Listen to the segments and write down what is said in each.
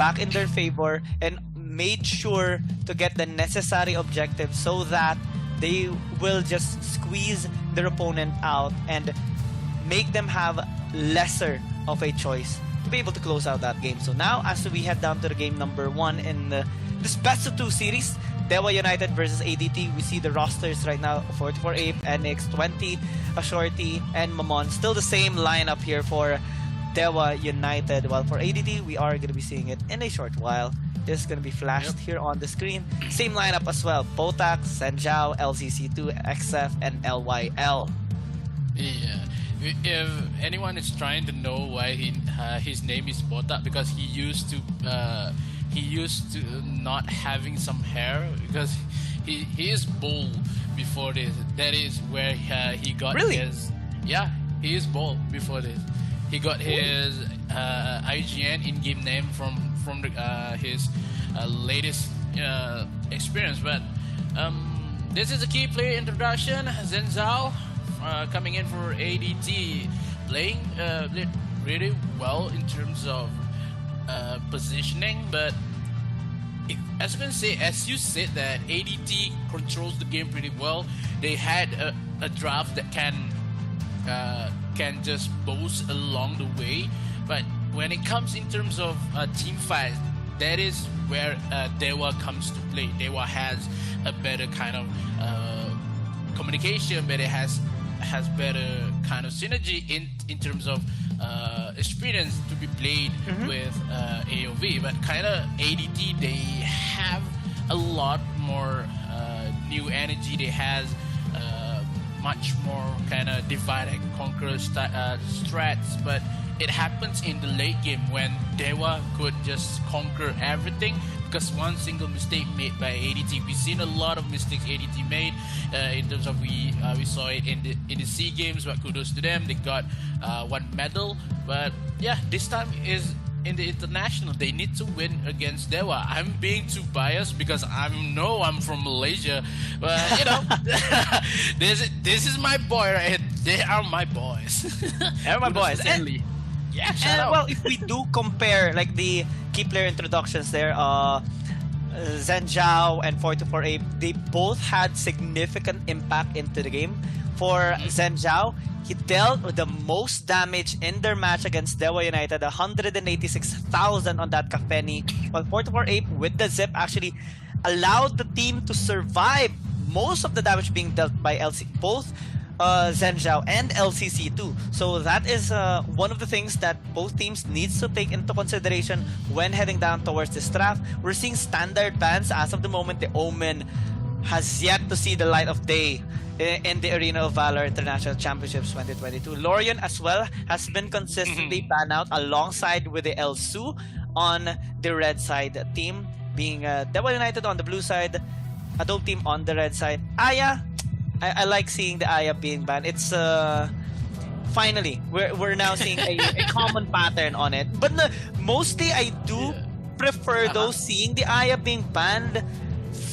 back in their favor and made sure to get the necessary objectives so that they will just squeeze their opponent out and make them have lesser of a choice to be able to close out that game. So now, as we head down to the game number 1 in this best of 2 series, Dewa United versus ADT, we see the rosters right now: 44 Ape, NX, 20, Ashorty, and Mamon. Still the same lineup here for Dewa United, while for ADT, we are going to be seeing it in a short while. This is going to be flashed here on the screen. Same lineup as well: Botak, Senjao, LCC2, XF, and LYL. Yeah. If anyone is trying to know why his name is Botak, because he used to not having some hair, because he is bald before this. That is where he got his. Yeah, he is bald before this. He got his IGN in-game name from his latest experience. But this is a key player introduction. Zenzao coming in for ADT, playing really well in terms of positioning. But as you said, that ADT controls the game pretty well. They had a draft that can just boast along the way, but when it comes in terms of team fight, that is where Dewa comes to play. Dewa has a better kind of communication, but it has better kind of synergy in terms of experience to be played with AOV. But kind of ADT, they have a lot more new energy. They has much more kind of divide and conquer strats, but it happens in the late game when Dewa could just conquer everything because one single mistake made by ADT. We've seen a lot of mistakes ADT made in terms of we saw it in the SEA Games, but kudos to them. They got 1 medal, but yeah, this time is in the international. They need to win against Dewa. I'm being too biased because I'm from Malaysia, but you know, this is my boy right here. They are my boys. They're my boys. And, yeah, well, if we do compare like the key player introductions there, Zhenjiao and 44 Ape, they both had significant impact into the game. For Zhenjiao, he dealt with the most damage in their match against Dewa United, 186,000 on that Kafeni, while 44 Ape with the Zip actually allowed the team to survive most of the damage being dealt by both Zhenjiao and LCC2. So that is one of the things that both teams needs to take into consideration when heading down towards this draft. We're seeing standard bans as of the moment. The Omen has yet to see the light of day in the Arena of Valor International Championships 2022. Lorian as well has been consistently banned out alongside with the Elsu on the red side team, being Dewa United on the blue side, Adobe team on the red side. Aya, I like seeing the Aya being banned. It's finally we're now seeing a common pattern on it. But mostly I do prefer those seeing the Aya being banned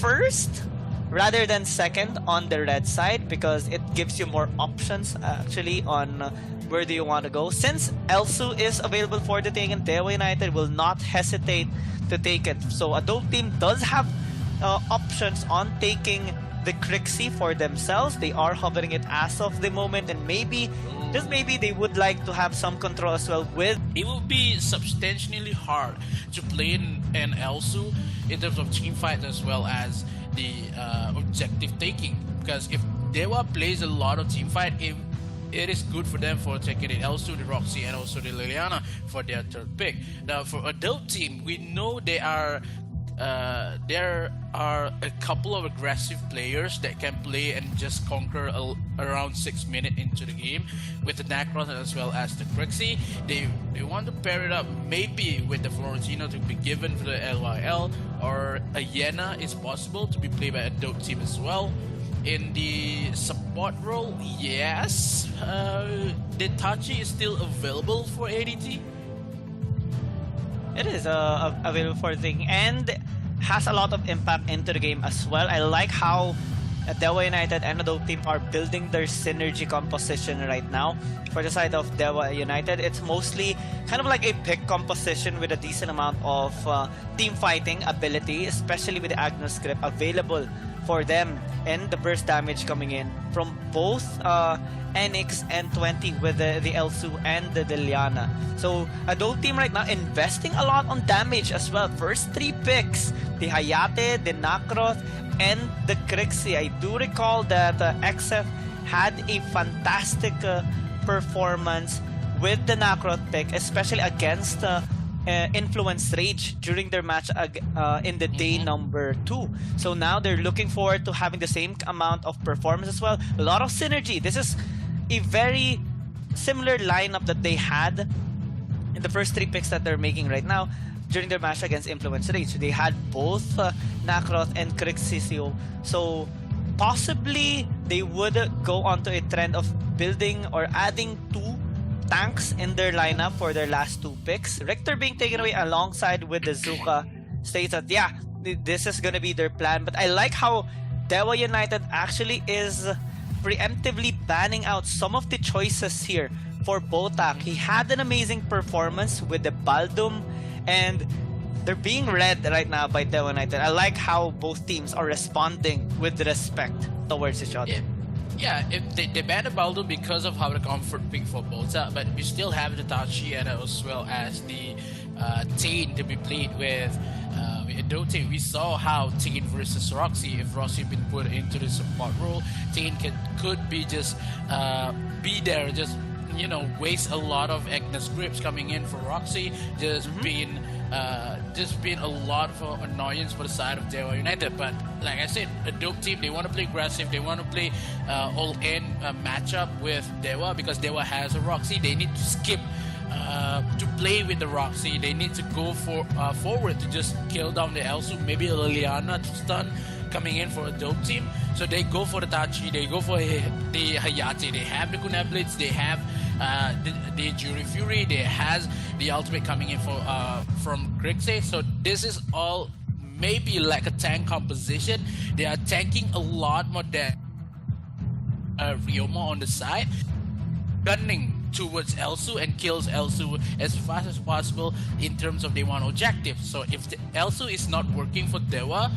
first rather than second on the red side, because it gives you more options actually on where do you want to go. Since Elsu is available for the taking, Dewa United will not hesitate to take it. So Adobe team does have options on taking the Crixie for themselves. They are hovering it as of the moment, and maybe, just maybe, they would like to have some control as well with. It will be substantially hard to play in Elsu in terms of team fight as well as the objective taking, because if Dewa plays a lot of team fight, it is good for them for taking it Elsu, the Roxy, and also the Liliana for their third pick. Now for adult team, we know there are a couple of aggressive players that can play and just conquer around 6 minutes into the game with the Nacron as well as the Crixie. They want to pair it up maybe with the Florentino to be given for the LYL, or a Yena is possible to be played by a dope team as well. In the support role, yes, the Tachi is still available for ADT. It is available for the thing and has a lot of impact into the game as well. I like how Dewa United and Adobe Team are building their synergy composition right now. For the side of Dewa United, it's mostly kind of like a pick composition with a decent amount of team fighting ability, especially with the Agnos grip available for them, and the burst damage coming in from both NX and 20 with the Elsu and the Liliana. So Adult Team right now investing a lot on damage as well. First 3 picks, the Hayate, the Nakroth, and the Crixie. I do recall that XF had a fantastic performance with the Nakroth pick, especially against Influence Rage during their match in the day number 2. So now they're looking forward to having the same amount of performance as well. A lot of synergy. This is a very similar lineup that they had in the first 3 picks that they're making right now during their match against Influence Rage. They had both Nakroth and Crixisio. So possibly they would go onto a trend of building or adding 2 tanks in their lineup for their last 2 picks. Richter being taken away alongside with the Zuka states that, yeah, this is gonna be their plan. But I like how Dewa United actually is preemptively banning out some of the choices here for Botak. He had an amazing performance with the Baldum, and they're being read right now by Dewa United. I like how both teams are responding with respect towards each other. Yeah, if they banned the Baldo because of how the comfort pick for Bota, but we still have the Tachi and as well as the Tain to be played with Adote. We saw how Tain versus Roxy, if Roxy been put into the support role, Tain could be just be there, just waste a lot of Agnes grips coming in for Roxy, just being a lot of annoyance for the side of Dewa United. But like I said, Adobe Team, they want to play aggressive, they want to play all-in matchup with Dewa because Dewa has a Roxy. They need to skip to play with the Roxy. They need to go for forward to just kill down the Elsu, maybe a Liliana to stun coming in for a dope team. So they go for the Tachi, they go for the Hayate, they have the Kunai Blitz, they have the Jury Fury, they has the ultimate coming in for from Grixie. So this is all maybe like a tank composition. They are tanking a lot more than Ryoma on the side, gunning towards Elsu and kills Elsu as fast as possible in terms of they want objective. So if the Elsu is not working for Dewa,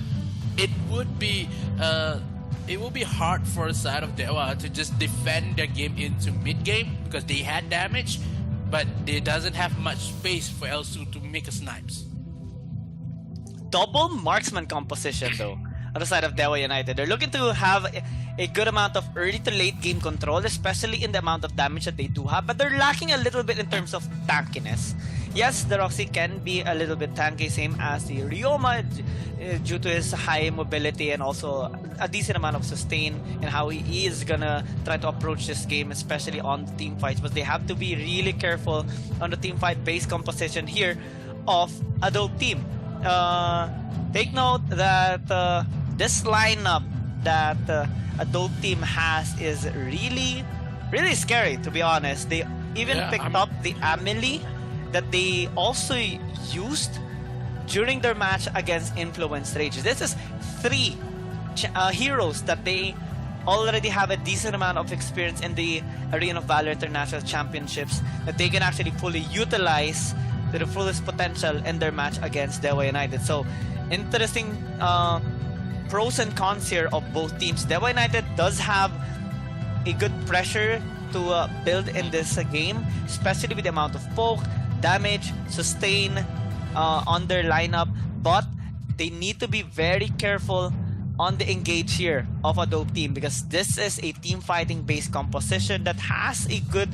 it would be hard for the side of Dewa to just defend their game into mid game because they had damage, but they doesn't have much space for Elsu to make a snipes. Double marksman composition though on the side of Dewa United. They're looking to have a good amount of early to late game control, especially in the amount of damage that they do have, but they're lacking a little bit in terms of tankiness. Yes, the Roxy can be a little bit tanky, same as the Ryoma, due to his high mobility and also a decent amount of sustain and how he is gonna try to approach this game, especially on the team fights. But they have to be really careful on the team fight base composition here of Adult Team. Take note that this lineup that Adult Team has is really, really scary, to be honest. They even picked up the Amelie that they also used during their match against Influence Rage. This is 3 heroes that they already have a decent amount of experience in the Arena of Valor International Championships that they can actually fully utilize to the fullest potential in their match against Dewa United. So interesting pros and cons here of both teams. Dewa United does have a good pressure to build in this game, especially with the amount of poke, damage, sustain on their lineup, but they need to be very careful on the engage here of Adobe Team because this is a team fighting based composition that has a good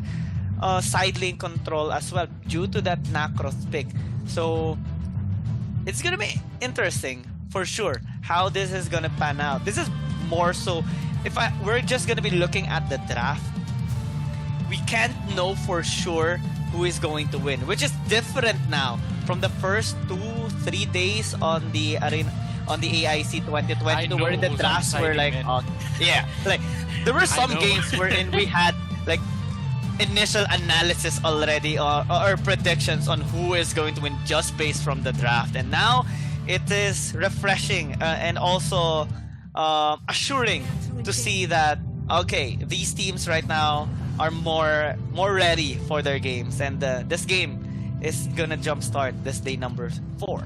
side lane control as well due to that Nakroth pick. So it's gonna be interesting for sure how this is gonna pan out. This is more so if we're just gonna be looking at the draft, we can't know for sure who is going to win, which is different now from the first 2-3 days on the arena on the AIC 2020 where the drafts were like like there were some games wherein we had like initial analysis already or predictions on who is going to win just based from the draft, and now it is refreshing and also assuring to see that okay, these teams right now are more ready for their games, and this game is gonna jumpstart this day number 4.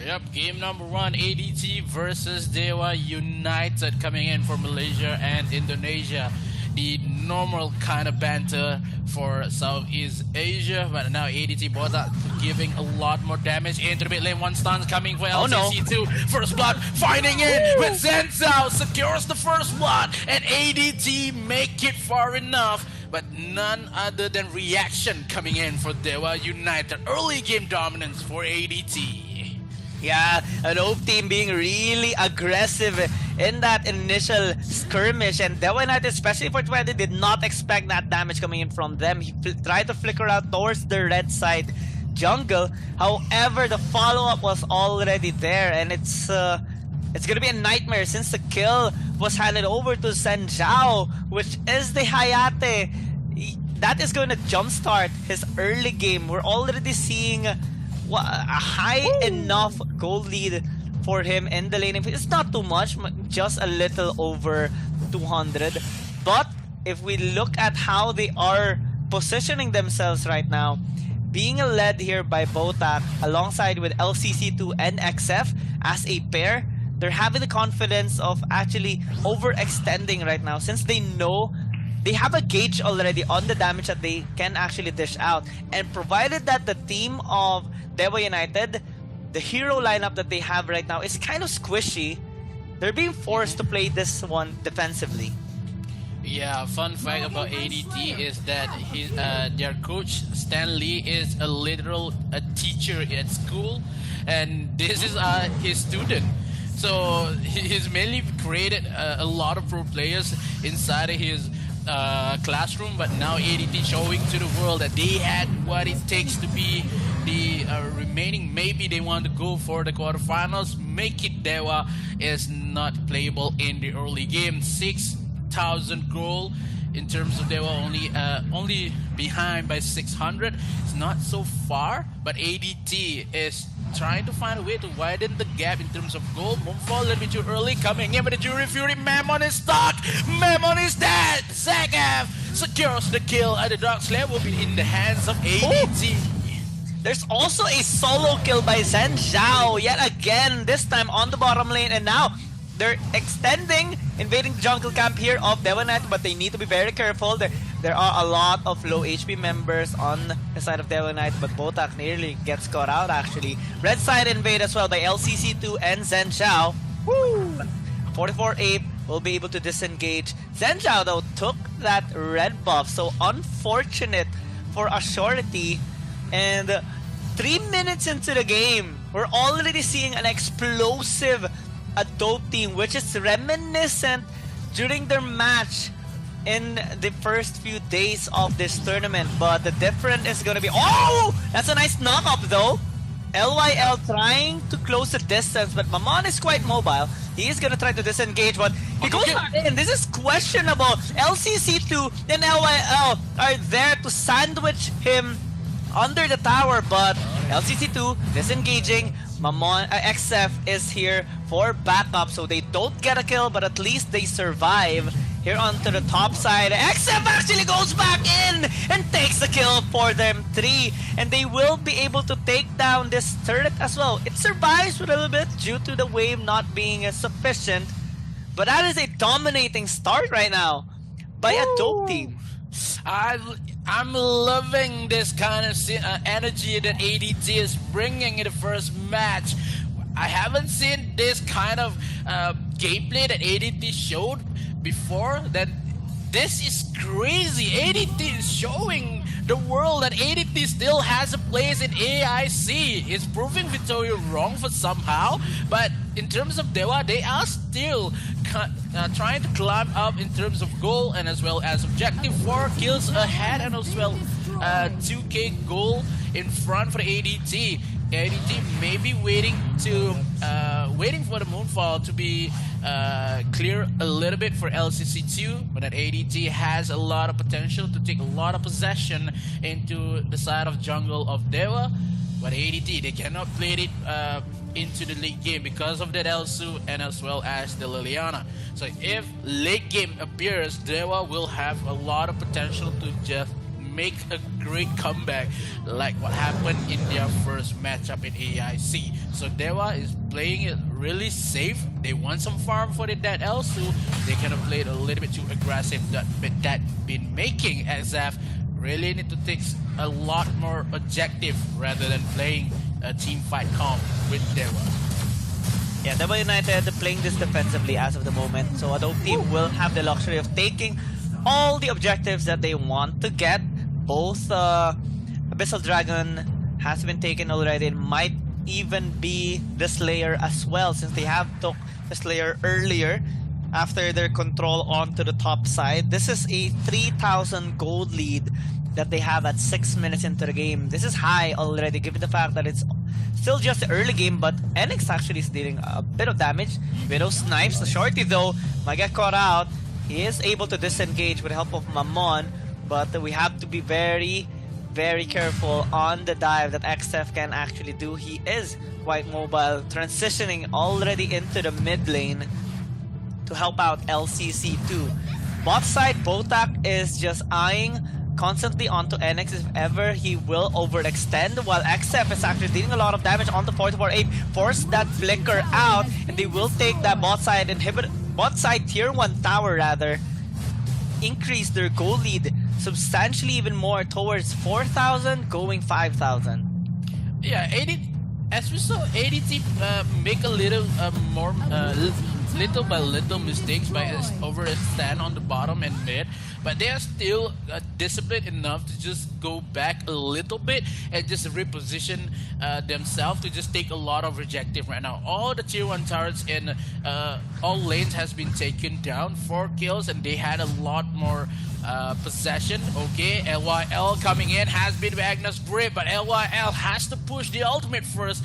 Yep, game number 1, ADT versus Dewa United coming in for Malaysia and Indonesia. The normal kind of banter for Southeast Asia, but now ADT both are giving a lot more damage into the mid lane. One stun coming for LCC2. First blood finding in with Zenzao secures the first blood, and ADT make it far enough. But none other than reaction coming in for Dewa United. Early game dominance for ADT. Yeah, an OP team being really aggressive in that initial skirmish, and Dewa United, especially for 20, did not expect that damage coming in from them. He tried to flicker out towards the red side jungle. However, the follow-up was already there, and it's gonna be a nightmare since the kill was handed over to Zenzao, which is the Hayate. That is going to jumpstart his early game. We're already seeing a high enough gold lead for him in the laning. It's not too much, just a little over 200. But if we look at how they are positioning themselves right now, being led here by Botak alongside with LCC2 and XF as a pair, they're having the confidence of actually overextending right now, since they know they have a gauge already on the damage that they can actually dish out. And provided that the team of Dewa United, the hero lineup that they have right now is kind of squishy, they're being forced to play this one defensively. Yeah, fun fact about ADT is that their coach Stan Lee is a teacher at school, and this is his student. So he's mainly created a lot of pro players inside of his classroom, but now ADT showing to the world that they had what it takes to be the remaining. Maybe they want to go for the quarterfinals. Make it Dewa is not playable in the early game. 6,000 goal in terms of Dewa, only behind by 600. It's not so far, but ADT is trying to find a way to widen the gap in terms of goal. Moonfall a little bit too early, coming in with the Jury Fury. Memon is stuck! Memon is dead! Zagaf secures the kill, and the Dark Slayer will be in the hands of ADT. There's also a solo kill by Zenzao yet again, this time on the bottom lane, and now they're extending, invading the jungle camp here of Dewa United, but they need to be very careful. There are a lot of low HP members on the side of Dewa United, but Botak nearly gets caught out actually. Red side invade as well by LCC2 and Zenzao. 44-8 will be able to disengage. Zenzao though took that red buff, so unfortunate for Ashority. And 3 minutes into the game, we're already seeing an explosive Adobe team, which is reminiscent during their match in the first few days of this tournament. But the difference is going to be... Oh! That's a nice knock-up though. LYL trying to close the distance, but Maman is quite mobile. He is going to try to disengage, but he goes back in. This is questionable. LCC2 and LYL are there to sandwich him under the tower, but LCC2 disengaging. Mamon XF is here for backup, so they don't get a kill, but at least they survive. Here onto the top side, XF actually goes back in and takes the kill for them. 3, and they will be able to take down this turret as well. It survives a little bit due to the wave not being sufficient, but that is a dominating start right now by a dope team. I'm loving this kind of energy that ADT is bringing in the first match. I haven't seen this kind of gameplay that ADT showed before. That this is crazy. ADT is showing the world that ADT still has a place in AIC. It's proving Victoria wrong for somehow, but in terms of Dewa, they are still trying to climb up in terms of goal and as well as objective. 4 kills ahead and as well 2k goal in front for the ADT. ADT may be waiting for the Moonfall to be clear a little bit for LCC2, but that ADT has a lot of potential to take a lot of possession into the side of jungle of Dewa. But ADT, they cannot play it into the late game because of that Elsu and as well as the Liliana. So if late game appears, Dewa will have a lot of potential to just make a great comeback like what happened in their first matchup in AIC. So Dewa is playing it really safe. They want some farm for that Elsu. They kind of played a little bit too aggressive, but that been making SF really need to take a lot more objective rather than playing a team fight comp with Dewa. Yeah, Dewa United playing this defensively as of the moment, so Adobe team will have the luxury of taking all the objectives that they want to get. Both Abyssal Dragon has been taken already and might even be the Slayer as well, since they have took the Slayer earlier after their control onto the top side. This is a 3,000 gold lead that they have at 6 minutes into the game. This is high already, given the fact that it's still just the early game, but NX actually is dealing a bit of damage with those knives. The Shorty though might get caught out. He is able to disengage with the help of Mammon, but we have to be very, very careful on the dive that XF can actually do. He is quite mobile, transitioning already into the mid lane to help out LCC2. Bot side, Botak is just eyeing constantly onto NX if ever he will overextend, while XF is actually dealing a lot of damage onto 448. Force that flicker out, and they will take that bot side tier 1 tower rather. Increase their goal lead substantially even more towards 4,000 going 5,000. Yeah, as we saw, ADT make a little more little by little mistakes by overextend on the bottom and mid, but they are still disciplined enough to just go back a little bit and just reposition themselves to just take a lot of rejective right now. All the tier 1 turrets in all lanes has been taken down, 4 kills, and they had a lot more possession. Okay, LYL coming in, has been Agnes grip, but LYL has to push the ultimate first,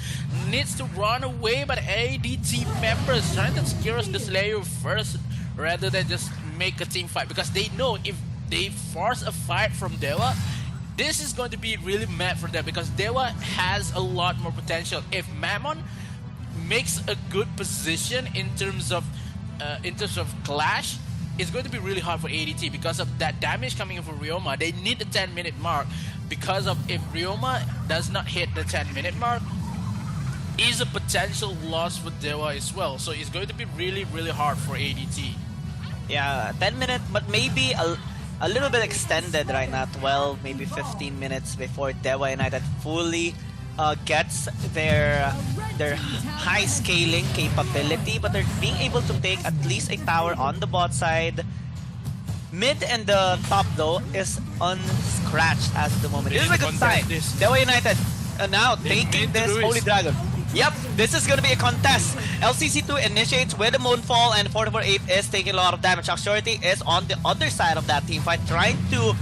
needs to run away, but ADT members trying to secure the Slayer first rather than just make a team fight, because they know if they force a fight from Dewa, this is going to be really mad for them, because Dewa has a lot more potential. If Mammon makes a good position in terms of clash, it's going to be really hard for ADT because of that damage coming in from Ryoma. They need the 10-minute mark, because of if Ryoma does not hit the 10-minute mark, is a potential loss for Dewa as well. So it's going to be really, really hard for ADT. Yeah, 10 minutes, but maybe a little bit extended right now, 12, maybe 15 minutes before Dewa United fully gets their high scaling capability, but they're being able to take at least a tower on the bot side. Mid and the top though is unscratched as of the moment. This is a good sign. Dewa United now taking this Holy Dragon. Yep, this is gonna be a contest. LCC2 initiates with a Moonfall, and 448 is taking a lot of damage. Auxority is on the other side of that team fight, trying to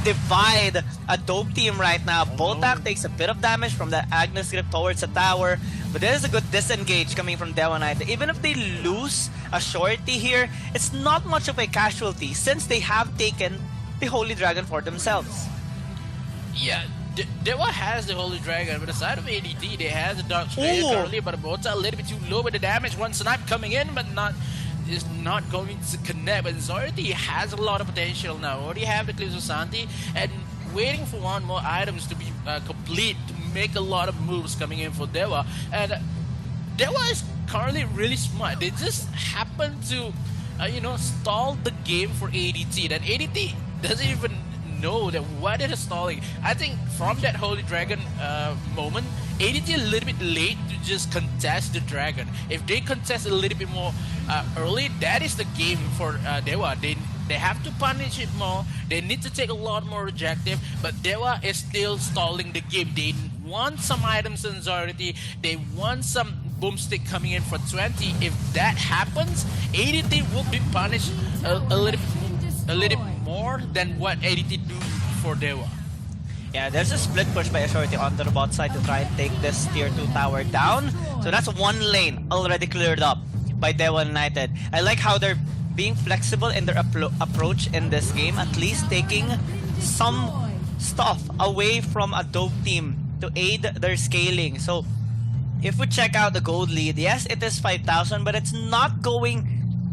divide a dope team right now. Botak takes a bit of damage from the Agnes grip towards the tower, but there is a good disengage coming from Dewa United. Even if they lose a Shorty here, it's not much of a casualty since they have taken the Holy Dragon for themselves. Yeah, Dewa has the Holy Dragon, but aside of ADT, they have the Dark Slayer currently, but both are a little bit too low with the damage. One snipe coming in, but is not going to connect. But Zorti has a lot of potential now. Already have the Eclipse of Santi, and waiting for one more items to be complete to make a lot of moves coming in for Dewa. And Dewa is currently really smart. They just happen to, stall the game for ADT. That ADT doesn't even know that what it is stalling. I think from that Holy Dragon moment, ADT a little bit late to just contest the Dragon. If they contest a little bit more early, that is the game for Dewa. They have to punish it more. They need to take a lot more objective, but Dewa is still stalling the game. They want some items in Zority. They want some boomstick coming in for 20. If that happens, ADT will be punished a little bit more than what ADT do for Dewa. Yeah, there's a split push by Auxority on the bot side to try and take this tier 2 tower down. So that's one lane already cleared up by Dewa United. I like how they're being flexible in their approach in this game, at least taking some stuff away from a dope team to aid their scaling. So if we check out the gold lead, yes, it is 5,000, but it's not going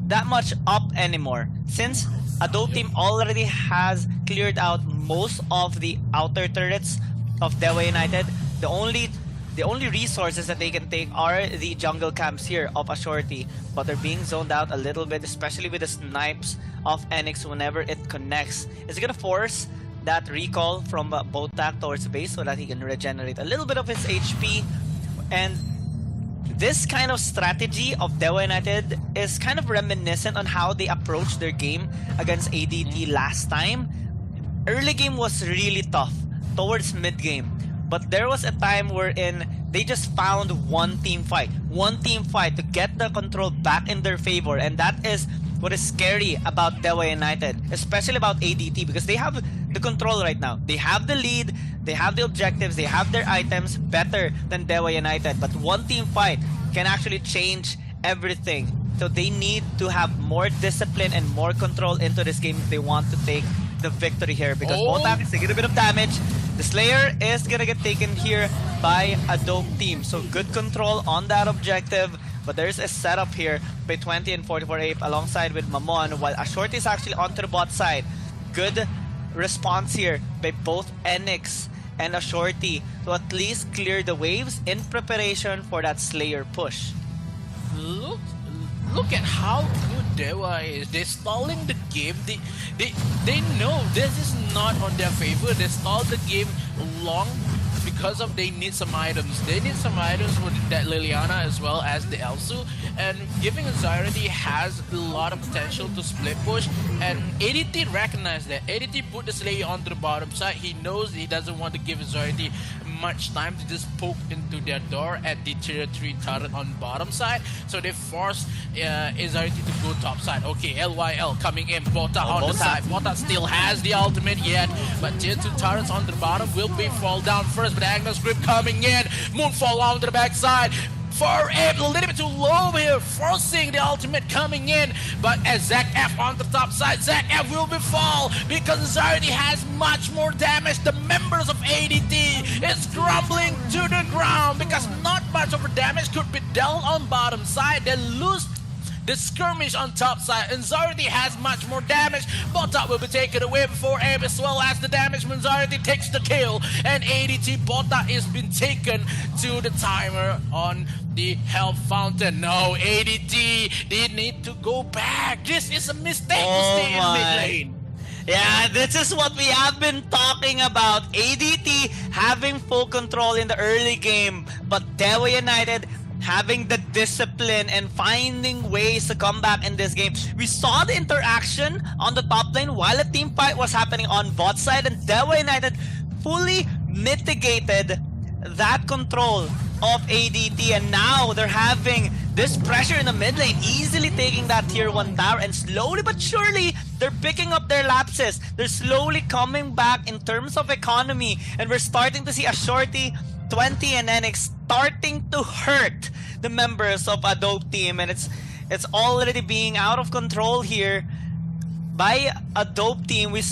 that much up anymore. Since Adobe Team already has cleared out most of the outer turrets of Dewa United, the only resources that they can take are the jungle camps here of Ashorty, but they're being zoned out a little bit, especially with the snipes of Enix whenever it connects. It's gonna force that recall from Botak towards base so that he can regenerate a little bit of his HP. And this kind of strategy of Dewa United is kind of reminiscent on how they approached their game against ADT last time. Early game was really tough towards mid game, but there was a time wherein they just found one team fight to get the control back in their favor, and that is what is scary about Dewa United, especially about ADT, because they have the control right now. They have the lead, they have the objectives, they have their items better than Dewa United, but one team fight can actually change everything. So they need to have more discipline and more control into this game if they want to take the victory here, because Botak is taking a bit of damage. The Slayer is gonna get taken here by a dope team. So good control on that objective. But there's a setup here by 20 and 44 Ape alongside with Mamon, while Ashorty is actually onto the bot side. Good response here by both Enix and Ashorty to at least clear the waves in preparation for that Slayer push. Look at how good Dewa is. They're stalling the game. They know this is not on their favor. They stalled the game long because of they need some items. They need some items for that Liliana as well as the Elsu. And giving Anxiety has a lot of potential to split push. And ADT recognized that. ADT put the Slayer onto the bottom side. He knows he doesn't want to give Anxiety much time to just poke into their door at the tier 3 turret on bottom side, so they force Anxiety to go top side. Okay, LYL coming in, Bota on the side. Bota still has the ultimate yet, but tier 2 turrets on the bottom will be fall down first, but Agnes Grip coming in, Moonfall on the back side. For Abe, a little bit too low here, forcing the ultimate coming in. But as Zac F on the top side, Zac F will be fall because Anxiety has much more damage. The members of ADT is crumbling to the ground because not much of a damage could be dealt on bottom side. They lose the skirmish on top side. Anxiety has much more damage. Bota will be taken away before Abe, as well as the damage. Anxiety takes the kill, and ADT Bota is been taken to the timer on the health fountain. No, ADT, they need to go back. This is a mistake to stay in mid lane. Yeah, this is what we have been talking about. ADT having full control in the early game, but Dewa United having the discipline and finding ways to come back in this game. We saw the interaction on the top lane while a team fight was happening on bot side, and Dewa United fully mitigated that control of ADT, and now they're having this pressure in the mid lane, easily taking that tier 1 tower, and slowly but surely they're picking up their lapses. They're slowly coming back in terms of economy, and we're starting to see Ashorty, 20 and Enix starting to hurt the members of Adobe Team, and it's already being out of control here by Adobe Team. We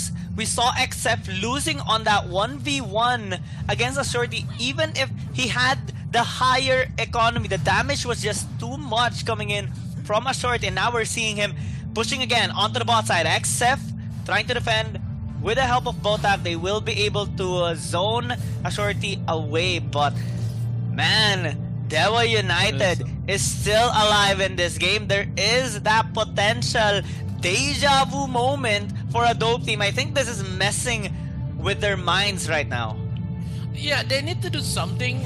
saw XF losing on that 1v1 against Ashorty, even if he had the higher economy. The damage was just too much coming in from Ashorty, and now we're seeing him pushing again onto the bot side. XF trying to defend. With the help of Botak, they will be able to zone Ashorty away, but man, Dewa United is still alive in this game. There is that potential deja vu moment for Adobe Team. I think this is messing with their minds right now. Yeah, they need to do something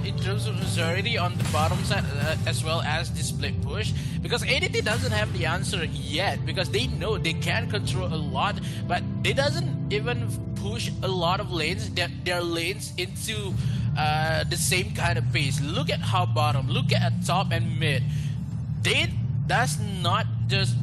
in terms of majority on the bottom side as well as the split push, because ADT doesn't have the answer yet, because they know they can control a lot, but they doesn't even push a lot of lanes, their lanes into the same kind of pace. Look at how bottom, look at top and mid. They does not just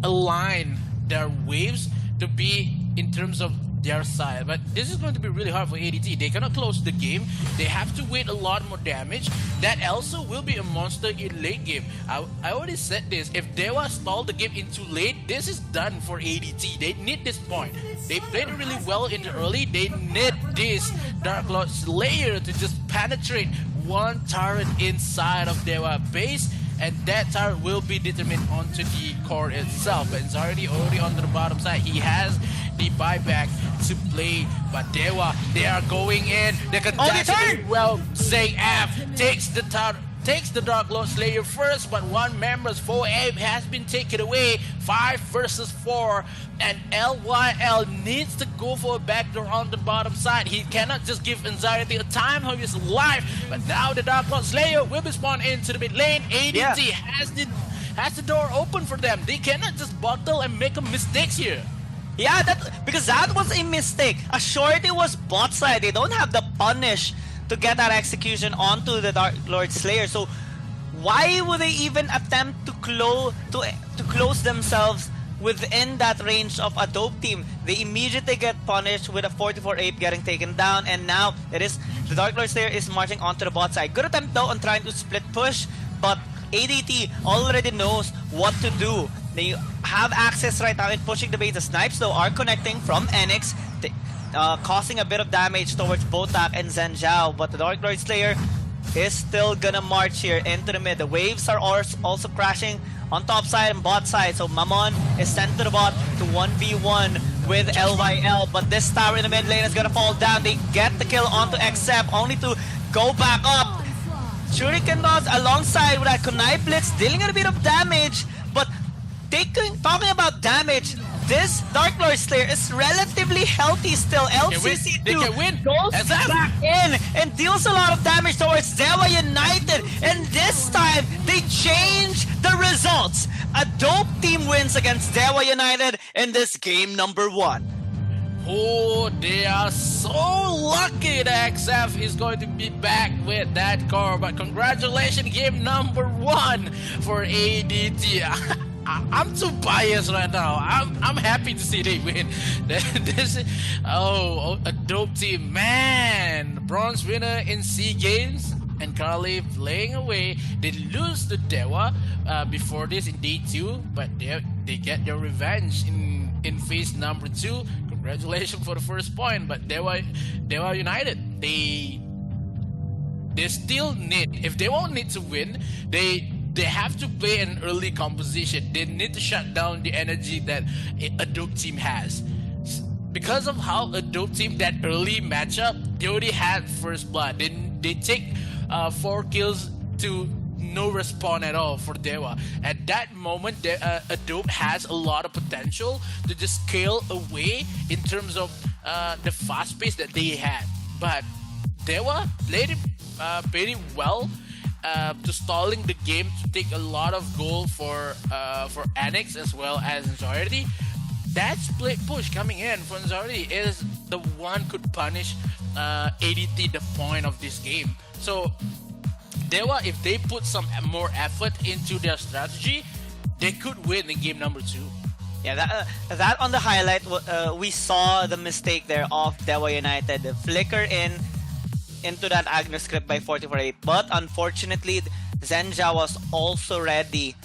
align their waves to be in terms of their side, but this is going to be really hard for ADT. They cannot close the game. They have to wait a lot more damage. That also will be a monster in late game. I already said this. If Dewa stall the game into late, this is done for ADT. They need this point. They played really well in the early. They need this Dark Lord Slayer to just penetrate one turret inside of their base, and that turret will be determined onto the core itself. But it's already on the bottom side. He has the buyback to play, but Dewa, they are going in. They can dash it well. Say F takes the Dark Lord Slayer first, but one member's full aim has been taken away. 5 versus 4, and LYL needs to go for a backdoor on the bottom side. He cannot just give Anxiety a time of his life, but now the Dark Lord Slayer will be spawned into the mid lane. ADT has the door open for them. They cannot just bottle and make a mistakes here. Yeah, because that was a mistake. A shorty was bot side. They don't have the punish to get that execution onto the Dark Lord Slayer. So why would they even attempt to close themselves within that range of a dope team? They immediately get punished with a 44 ape getting taken down, and now it is the Dark Lord Slayer is marching onto the bot side. Good attempt though on trying to split push, but ADT already knows what to do. They have access right now in pushing the base. The snipes though are connecting from Enix, causing a bit of damage towards Botak and Zhao, but the Dark Lord Slayer is still gonna march here into the mid. The waves are also crashing on top side and bot side, so Mamon is sent to the bot to 1v1 with LYL, but this tower in the mid lane is gonna fall down. They get the kill onto XF, only to go back up. Shuriken Dodge alongside with that Kunai Blitz, dealing a bit of damage, but talking about damage, this Dark Lord Slayer is relatively healthy still. LCC2 goes back in and deals a lot of damage towards Dewa United, and this time they change the results. A dope team wins against Dewa United in this game number 1. Oh, they are so lucky that XF is going to be back with that core. But congratulations, game number 1 for ADT. I'm too biased right now. I'm happy to see they win. This a dope team, man. Bronze winner in SEA Games, and currently playing away. They lose to Dewa before this in day 2, but they get their revenge in phase number 2. Congratulations for the first point, but Dewa United, they still need, if they won't need to win, they have to play an early composition. They need to shut down the energy that a dope team has. Because of how a dope team, that early matchup, they already had first blood. They take 4 kills to no respawn at all for Dewa. At that moment, a dope has a lot of potential to just scale away in terms of the fast pace that they had. But Dewa played it pretty well to stalling the game to take a lot of goal for Annex as well as Anxiety. That split push coming in from Anxiety is the one could punish ADT the point of this game. So Dewa, if they put some more effort into their strategy, they could win in game number 2. Yeah, that on the highlight, we saw the mistake there of Dewa United. The flicker into that Agnes script by 44-8, but unfortunately Zhao was also ready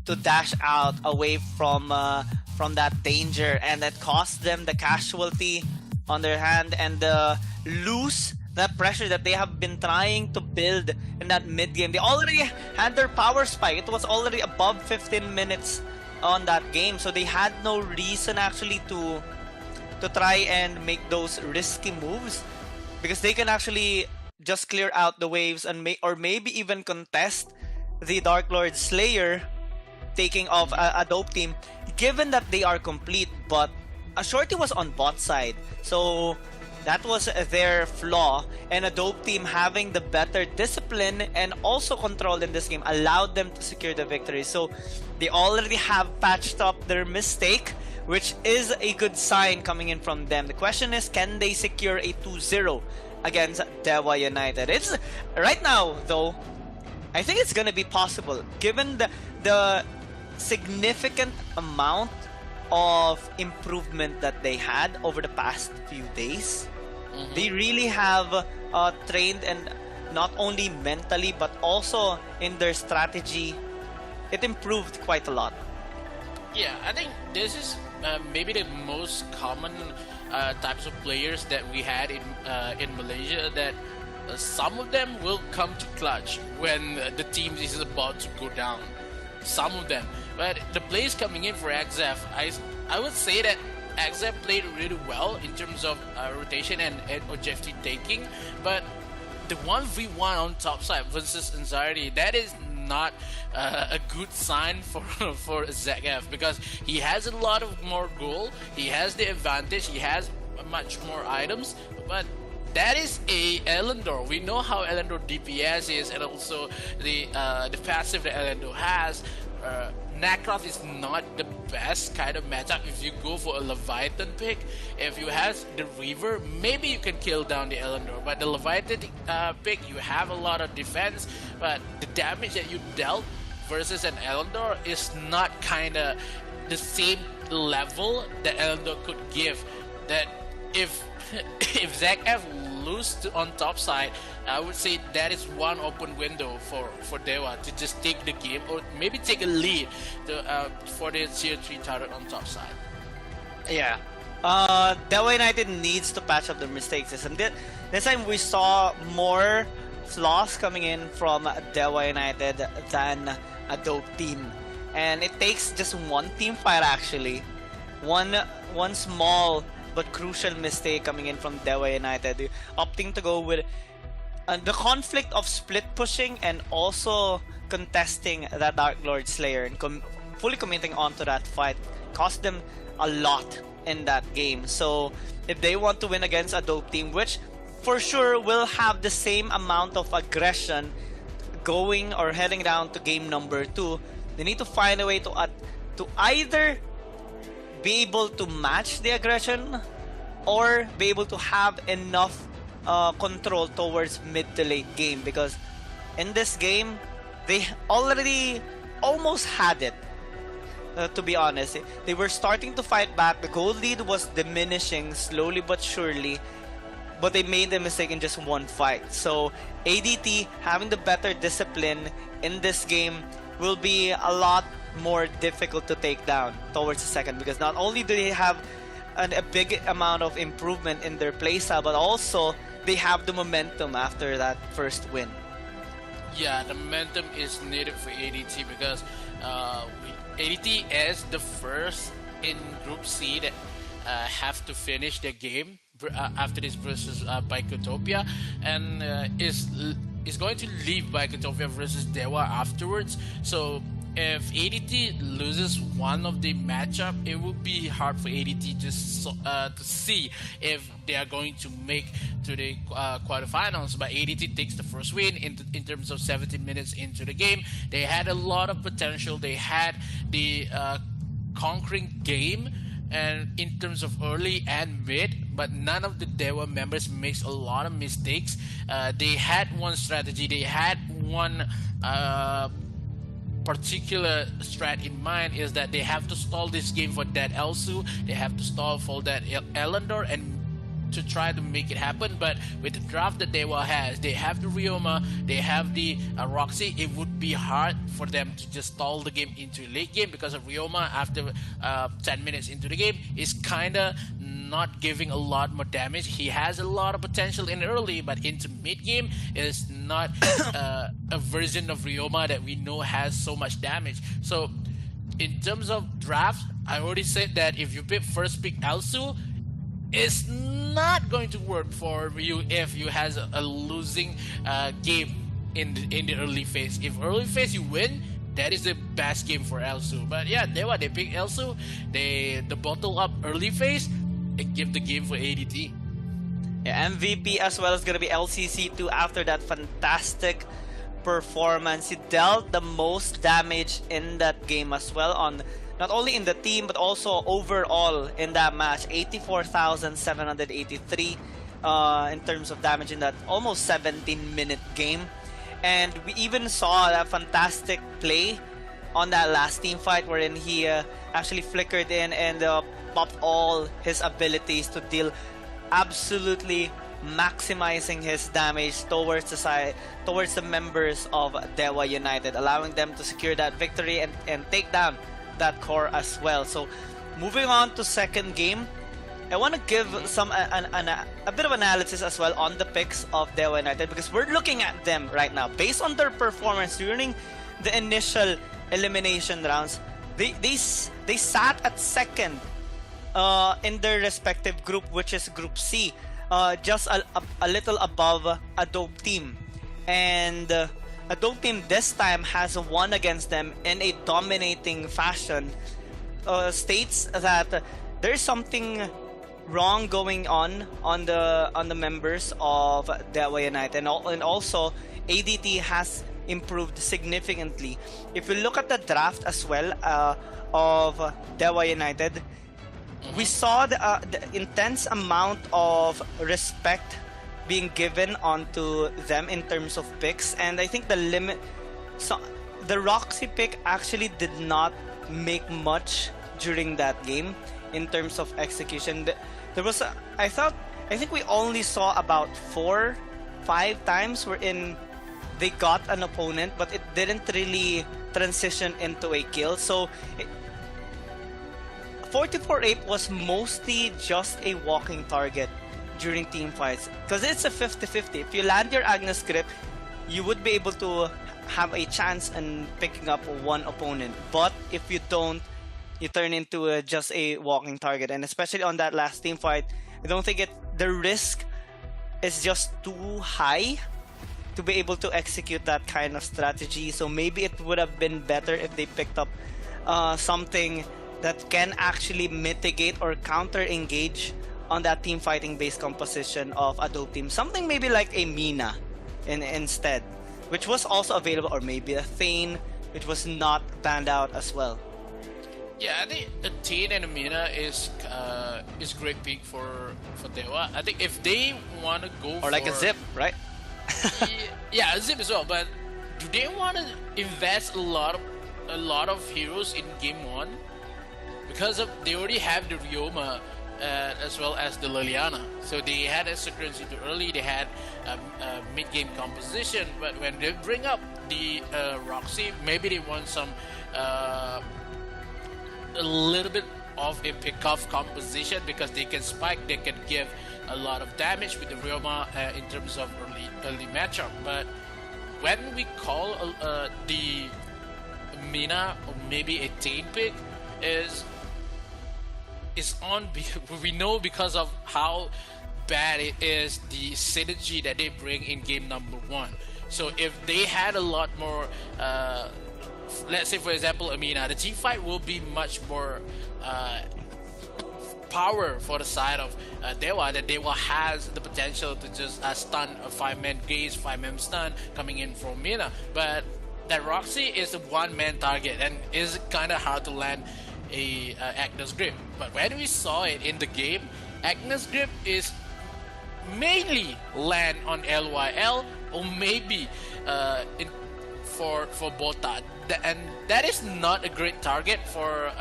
to dash out away from that danger, and that cost them the casualty on their hand and lose that pressure that they have been trying to build in that mid game. They already had their power spike. It was already above 15 minutes on that game, so they had no reason actually to try and make those risky moves, because they can actually just clear out the waves and maybe even contest the Dark Lord Slayer taking off a dope team, given that they are complete. But a shorty was on bot side, so that was their flaw, and a dope team having the better discipline and also control in this game allowed them to secure the victory. So they already have patched up their mistake, which is a good sign coming in from them. The question is, can they secure a 2-0 against Dewa United? It's right now though, I think it's gonna be possible given the significant amount of improvement that they had over the past few days. They really have trained, and not only mentally but also in their strategy, it improved quite a lot. Yeah, I think this is maybe the most common types of players that we had in Malaysia, that some of them will come to clutch when the team is about to go down. Some of them, but the plays coming in for XF, I would say that XF played really well in terms of rotation and objective taking, but the 1v1 on top side versus Anxiety, that is not a good sign for ZF, because he has a lot of more goal, he has the advantage, he has much more items, but that is a Elendor. We know how Elendor DPS is, and also the passive that Elendor has. Nacroft is not the best kind of matchup if you go for a Leviathan pick. If you have the Reaver, maybe you can kill down the Elendor, but the Leviathan pick, you have a lot of defense, but the damage that you dealt versus an Elendor is not kinda the same level that Elendor could give. That if if ZF lose on top side, I would say that is one open window for Dewa to just take the game, or maybe take a lead for the tier 3 turret on top side. Yeah. Dewa United needs to patch up their mistakes. And this time we saw more flaws coming in from Dewa United than a dope team. And it takes just one team fight actually. One small but crucial mistake coming in from Dewa United, opting to go with the conflict of split pushing and also contesting that Dark Lord Slayer and fully committing onto that fight cost them a lot in that game. So if they want to win against a dope team, which for sure will have the same amount of aggression going or heading down to game number 2, they need to find a way to either be able to match the aggression or be able to have enough control towards mid to late game, because in this game they already almost had it. To be honest, they were starting to fight back. The goal lead was diminishing slowly but surely, but they made the mistake in just one fight. So ADT having the better discipline in this game will be a lot more difficult to take down towards the second, because not only do they have a big amount of improvement in their playstyle, but also they have the momentum after that first win. Yeah, the momentum is needed for ADT, because ADT is the first in Group C that have to finish their game after this versus Bikotopia, and is going to leave Bikotopia versus Dewa afterwards. So if ADT loses one of the matchup, it will be hard for ADT just to see if they are going to make to the quarterfinals. But ADT takes the first win in terms of 17 minutes into the game. They had a lot of potential. They had the conquering game, and in terms of early and mid, but none of the Dewa members makes a lot of mistakes. They had one strategy. They had one particular strat in mind, is that they have to stall this game for that Elsu, they have to stall for that Elendor, and to try to make it happen. But with the draft that Dewa has, they have the Ryoma, they have the Roxy, it would be hard for them to just stall the game into late game, because of Ryoma after 10 minutes into the game is kinda not giving a lot more damage. He has a lot of potential in early, but into mid game is not a version of Ryoma that we know has so much damage. So in terms of draft, I already said that if you pick first pick Elsu, it's not going to work for you if you has a losing game in the early phase. If early phase you win, that is the best game for Elsu. But yeah, they pick Elsu, the bottle up early phase, it give the game for ADT. Yeah, MVP as well is gonna be LCC2 after that fantastic performance. He dealt the most damage in that game as well, on not only in the team but also overall in that match. 84,783 in terms of damage in that almost 17-minute game. And we even saw that fantastic play on that last team fight, wherein he actually flickered in and popped all his abilities to deal absolutely maximizing his damage towards the side, towards the members of Dewa United, allowing them to secure that victory and take down that core as well. So moving on to second game, I want to give some a bit of analysis as well on the picks of Dewa United, because we're looking at them right now based on their performance during the initial elimination rounds. They sat at second in their respective group, which is Group C, just a little above Adobe Team. And Adobe Team this time has won against them in a dominating fashion. States that there's something wrong going on the members of Dewa United, and also ADT has improved significantly. If you look at the draft as well of Dewa United, we saw the intense amount of respect being given onto them in terms of picks, and I think the Roxy pick actually did not make much during that game in terms of execution. There was I think we only saw about 4-5 times wherein they got an opponent, but it didn't really transition into a kill. So 44-8 was mostly just a walking target during team fights, because it's a 50-50. If you land your Agnes grip, you would be able to have a chance in picking up one opponent, but if you don't, you turn into just a walking target. And especially on that last team fight, I don't think the risk is just too high to be able to execute that kind of strategy. So maybe it would have been better if they picked up something that can actually mitigate or counter engage on that team fighting based composition of Adobe Team. Something maybe like a Mina instead, which was also available, or maybe a Thane, which was not banned out as well. Yeah, I think a Thane and a Mina is great pick for Dewa. I think if they want to go or like a Zip, right? Yeah, a Zip as well. But do they want to invest a lot of heroes in game 1? Because they already have the Ryoma as well as the Liliana, so they had a synchronicity too early. They had a mid-game composition, but when they bring up the Roxy, maybe they want some a little bit of a pick-off composition, because they can spike, they can give a lot of damage with the Ryoma in terms of early matchup. But when we call the Mina or maybe a Thane pick is on, we know because of how bad it is, the synergy that they bring in game number 1. So if they had a lot more let's say for example Amina, the team fight will be much more power for the side of Dewa, that Dewa has the potential to just stun a 5-man gaze, 5-man stun coming in from Mina. But that Roxy is a 1-man target and is kind of hard to land a Agnes grip. But when we saw it in the game, Agnes grip is mainly land on LYL or maybe for Bota, and that is not a great target for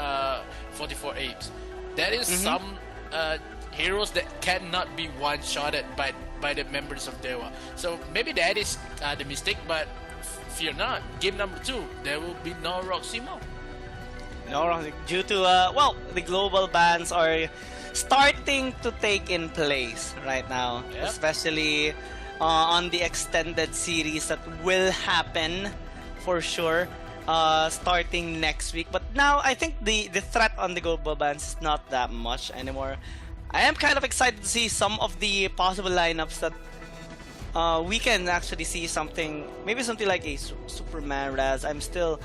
44-8. That is some heroes that cannot be one-shotted by the members of Dewa. So maybe that is the mistake, but fear not. Game number 2, there will be no Roximo. No, due to the global bans are starting to take in place right now, especially on the extended series that will happen for sure starting next week. But now I think the threat on the global bans is not that much anymore. I am kind of excited to see some of the possible lineups that we can actually see something, maybe something like a Superman Raz. I'm still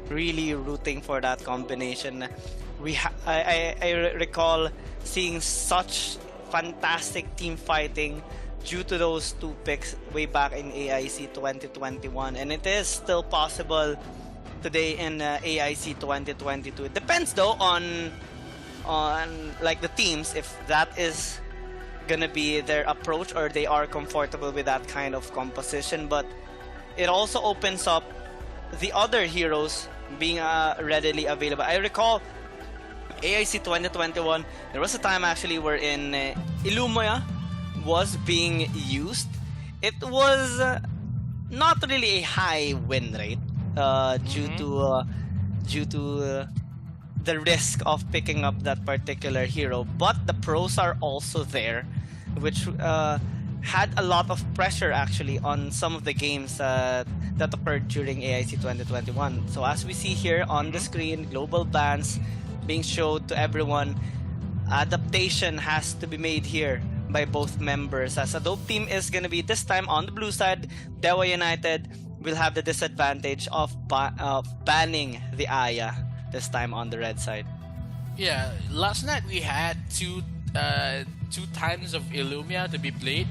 really rooting for that combination. I recall seeing such fantastic team fighting due to those 2 picks way back in AIC 2021, and it is still possible today in AIC 2022. It depends though on like the teams, if that is gonna be their approach or they are comfortable with that kind of composition. But it also opens up the other heroes being readily available. I recall AIC 2021, there was a time actually wherein Illumia was being used. It was not really a high win rate due to the risk of picking up that particular hero. But the pros are also there, which had a lot of pressure actually on some of the games that occurred during AIC 2021. So as we see here on the screen, global bans being showed to everyone. Adaptation has to be made here by both members, as a dope team is going to be this time on the blue side. Dewa United will have the disadvantage of banning the Aya this time on the red side. Yeah, last night we had two times of Illumia to be played,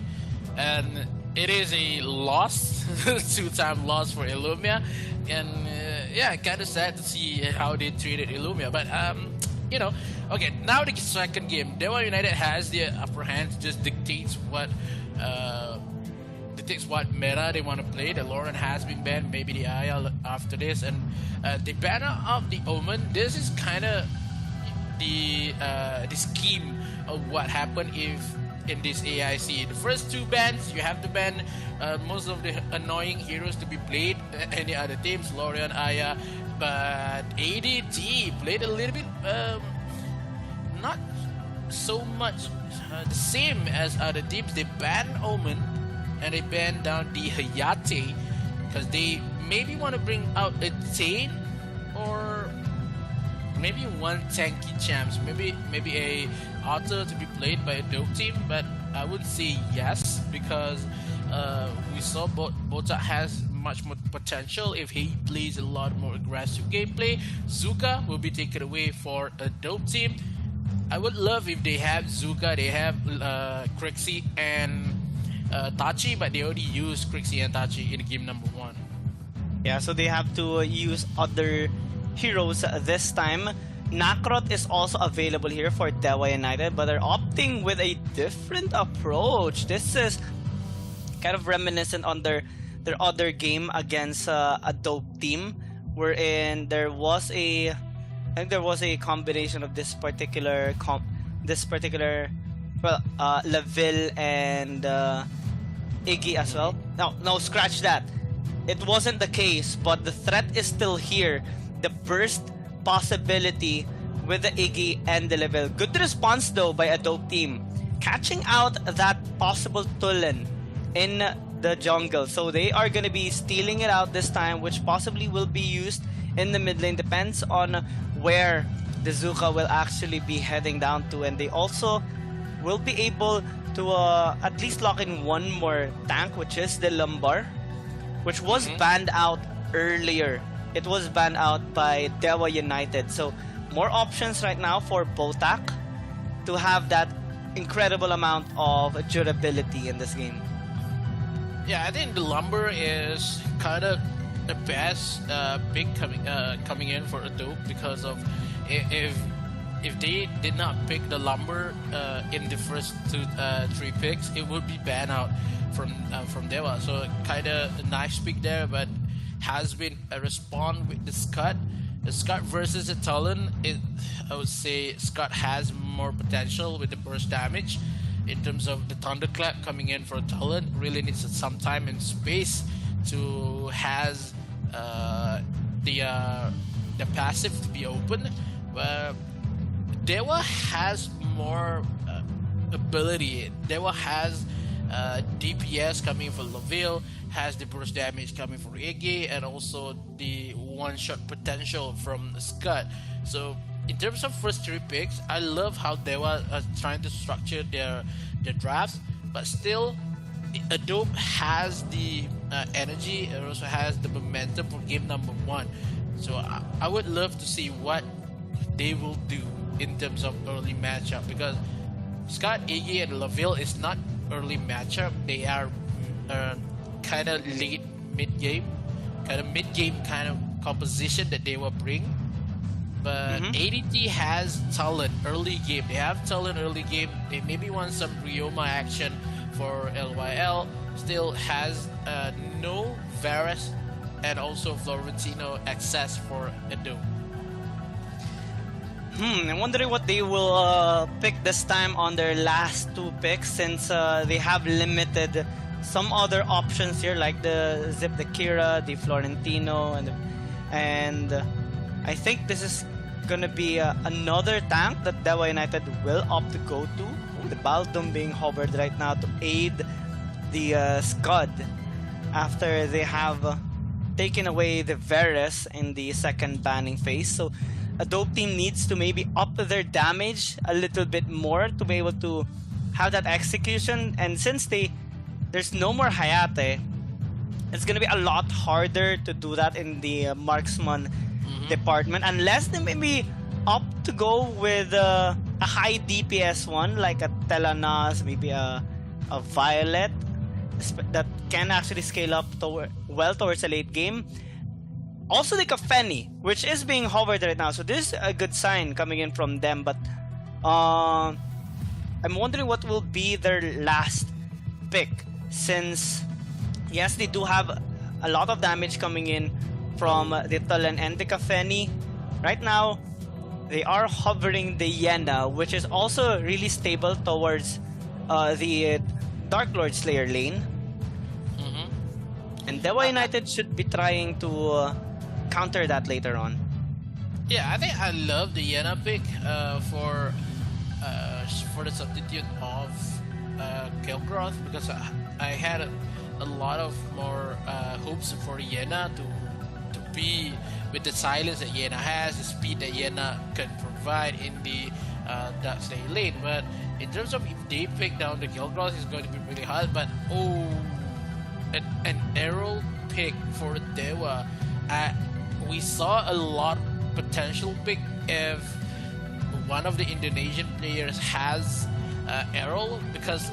and it is a loss, 2-time loss for Illumia, and yeah, kind of sad to see how they treated Illumia, but you know, okay, now the second game, Dewa United has the upper hand to just dictates what meta they want to play. The Lauren has been banned, maybe the Aya after this, and the banner of the Omen. This is kind of the scheme of what happened if in this AIC. The first two bans, you have to ban most of the annoying heroes to be played. Any other teams, Lauren, Aya, but ADT played a little bit not so much the same as other teams. They banned Omen and they banned down the Hayate because they maybe want to bring out a Tain or maybe one tanky champs, maybe a auto to be played by a dope team, but I would say yes because we saw Botak has much more potential if he plays a lot more aggressive gameplay. Zuka will be taken away for a dope team. I would love if they have Zuka, they have Crixie and Tachi, but they already used Crixie and Tachi in game number 1. Yeah, so they have to use other heroes this time. Nakrot is also available here for Dewa United, but they're opting with a different approach. This is kind of reminiscent on their other game against a dope team, wherein there was a combination of this particular Laville and Iggy as well. No, scratch that. It wasn't the case, but the threat is still here. The burst possibility with the Iggy and the Laville. Good response though by a dope team, catching out that possible Tulen in the jungle. So they are going to be stealing it out this time, which possibly will be used in the mid lane. Depends on where the Zuka will actually be heading down to, and they also will be able to at least lock in one more tank, which is the Lumbar, which was banned out earlier. It was banned out by Dewa United. So more options right now for Botak to have that incredible amount of durability in this game. Yeah, I think the Lumber is kind of the best pick coming in for a dope because of if they did not pick the Lumber in the first 3 picks, it would be banned out from Dewa. So kind of a nice pick there, but has been a respawn with the Scud. The Scud versus the Talon, I would say Scud has more potential with the burst damage. In terms of the Thunderclap coming in for Talon, really needs some time and space to has the passive to be open. Dewa has more ability. Dewa has DPS coming for Laville, has the burst damage coming for Iggy, and also the one-shot potential from Scud. So in terms of first 3 picks, I love how Dewa are trying to structure their drafts, but still Adobe has the energy and also has the momentum for game number 1. So I would love to see what they will do in terms of early matchup, because Scott, Iggy, and Laville is not early matchup. They are kind of late mid-game, kind of composition that they will bring. But ADT has talent early game. They have talent early game. They maybe want some Ryoma action for LYL. Still has no Varus and also Florentino access for Edo. I'm wondering what they will pick this time on their last 2 picks, since they have limited some other options here, like the Zip, the Kira, the Florentino, and I think this is gonna be another tank that Dewa United will opt to go to. Ooh, the Baldum being hovered right now to aid the Scud after they have taken away the Varus in the second banning phase. So a dope team needs to maybe up their damage a little bit more to be able to have that execution. And since there's no more Hayate, it's gonna be a lot harder to do that in the marksman department unless they maybe opt to go with a high DPS one like a Telanas, maybe a Violet that can actually scale up well towards the late game. Also the Kafeni, which is being hovered right now, so this is a good sign coming in from them. But I'm wondering what will be their last pick, since yes, they do have a lot of damage coming in from the Talon and the Kafeni. Right now, they are hovering the Yena, which is also really stable towards the Dark Lord Slayer lane. And Dewa United should be trying to counter that later on. Yeah, I think I love the Yena pick for the substitute of Kilgroth, because I had a lot of more hopes for Yena to be with the silence that Yena has, the speed that Yena can provide in the Dark Slayer lane. But in terms of if they pick down the Kilgroth, it's going to be really hard. But an arrow pick for Dewa. We saw a lot of potential pick if one of the Indonesian players has arrow, because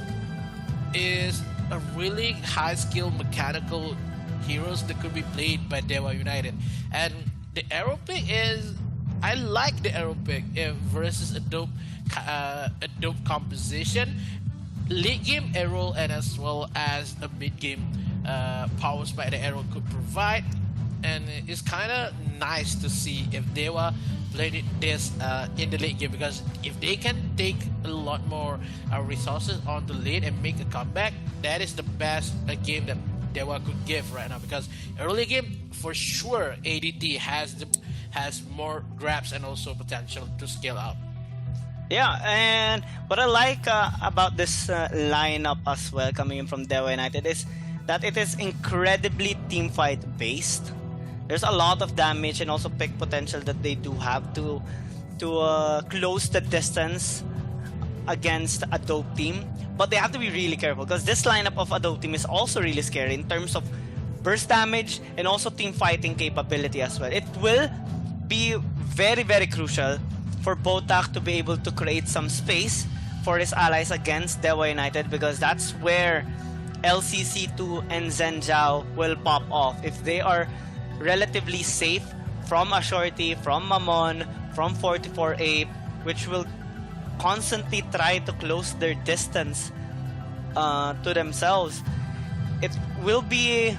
is a really high skill mechanical heroes that could be played by Dewa United. And the arrow pick is, I like the arrow pick versus a dope composition, late game arrow, and as well as a mid game powers by the arrow could provide. And it's kind of nice to see if Dewa played this in the late game, because if they can take a lot more resources on the lane and make a comeback, that is the best game that Dewa could give right now. Because early game, for sure, ADT has more grabs and also potential to scale up. Yeah, and what I like about this lineup as well coming in from Dewa United is that it is incredibly teamfight based. There's a lot of damage and also pick potential that they do have to close the distance against a dope team. But they have to be really careful, because this lineup of a dope team is also really scary in terms of burst damage and also team fighting capability as well. It will be very, very crucial for Botak to be able to create some space for his allies against Dewa United, because that's where LCC2 and Zhenjiao will pop off. If they are relatively safe from a shorty, from Mamon, from 44A, which will constantly try to close their distance to themselves, it will be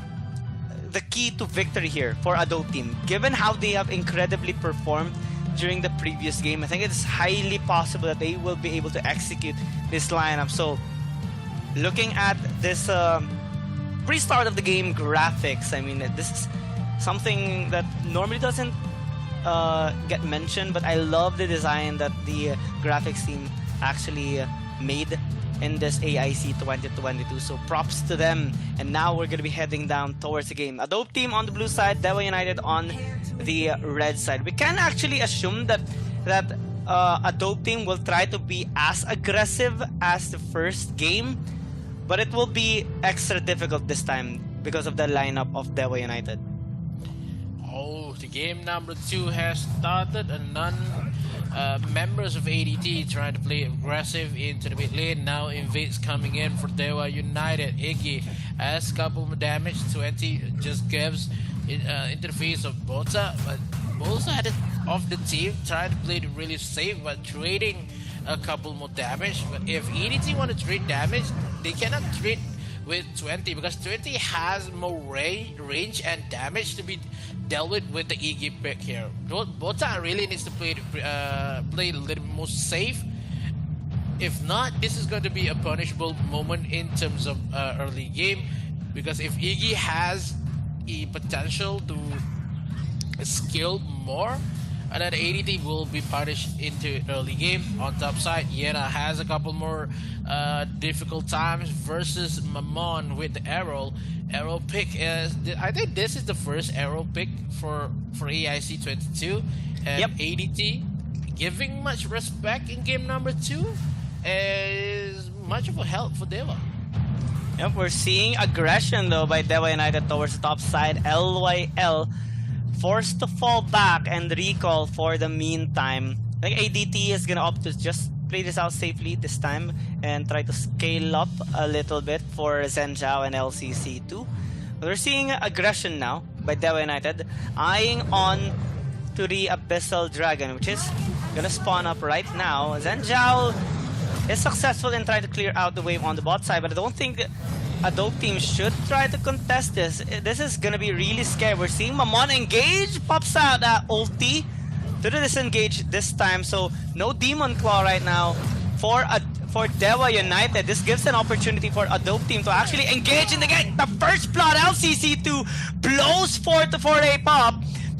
the key to victory here for a dope team. Given how they have incredibly performed during the previous game, I think it's highly possible that they will be able to execute this lineup. So looking at this pre-start of the game graphics, I mean, this is something that normally doesn't get mentioned, but I love the design that the graphics team actually made in this AIC 2022, so props to them. And now we're gonna be heading down towards the game. A dope team on the blue side, Dewa United on the red side. We can actually assume that a dope team will try to be as aggressive as the first game, but it will be extra difficult this time because of the lineup of Dewa United. Oh, the game number 2 has started, and members of ADT trying to play aggressive into the mid lane. Now invades coming in for Dewa United. Iggy has a couple of damage. 20 just gives into the face of Bota, but Bota had it off the team, trying to play it really safe, but trading a couple more damage. But if ADT want to trade damage, they cannot trade with 20, because 20 has more range and damage to be dealt with the Iggy pick here. Bota really needs to play a little more safe. If not, this is going to be a punishable moment in terms of early game, because if Iggy has a potential to skill more, and then ADT will be punished into early game. On top side, Yena has a couple more difficult times versus Mamon with the arrow. Arrow pick is, I think this is the first arrow pick for AIC 22, and Yep. ADT giving much respect in game number 2 is much of a help for Deva. Yep, we're seeing aggression though by Dewa United towards the top side. LYL forced to fall back and recall for the meantime. I think ADT is gonna opt to just play this out safely this time and try to scale up a little bit for Zhenjiao and LCC2. But we're seeing aggression now by Dewa United, eyeing on to the Abyssal Dragon, which is gonna spawn up right now. Zhenjiao is successful in trying to clear out the wave on the bot side, but I don't think a dope team should try to contest this. This is gonna be really scary. We're seeing Mamon engage, pops out ulti to the disengage this time, so no Demon Claw right now for Dewa United. This gives an opportunity for a dope team to actually engage in the game. The first blood, LCC2 blows 4-4 pop.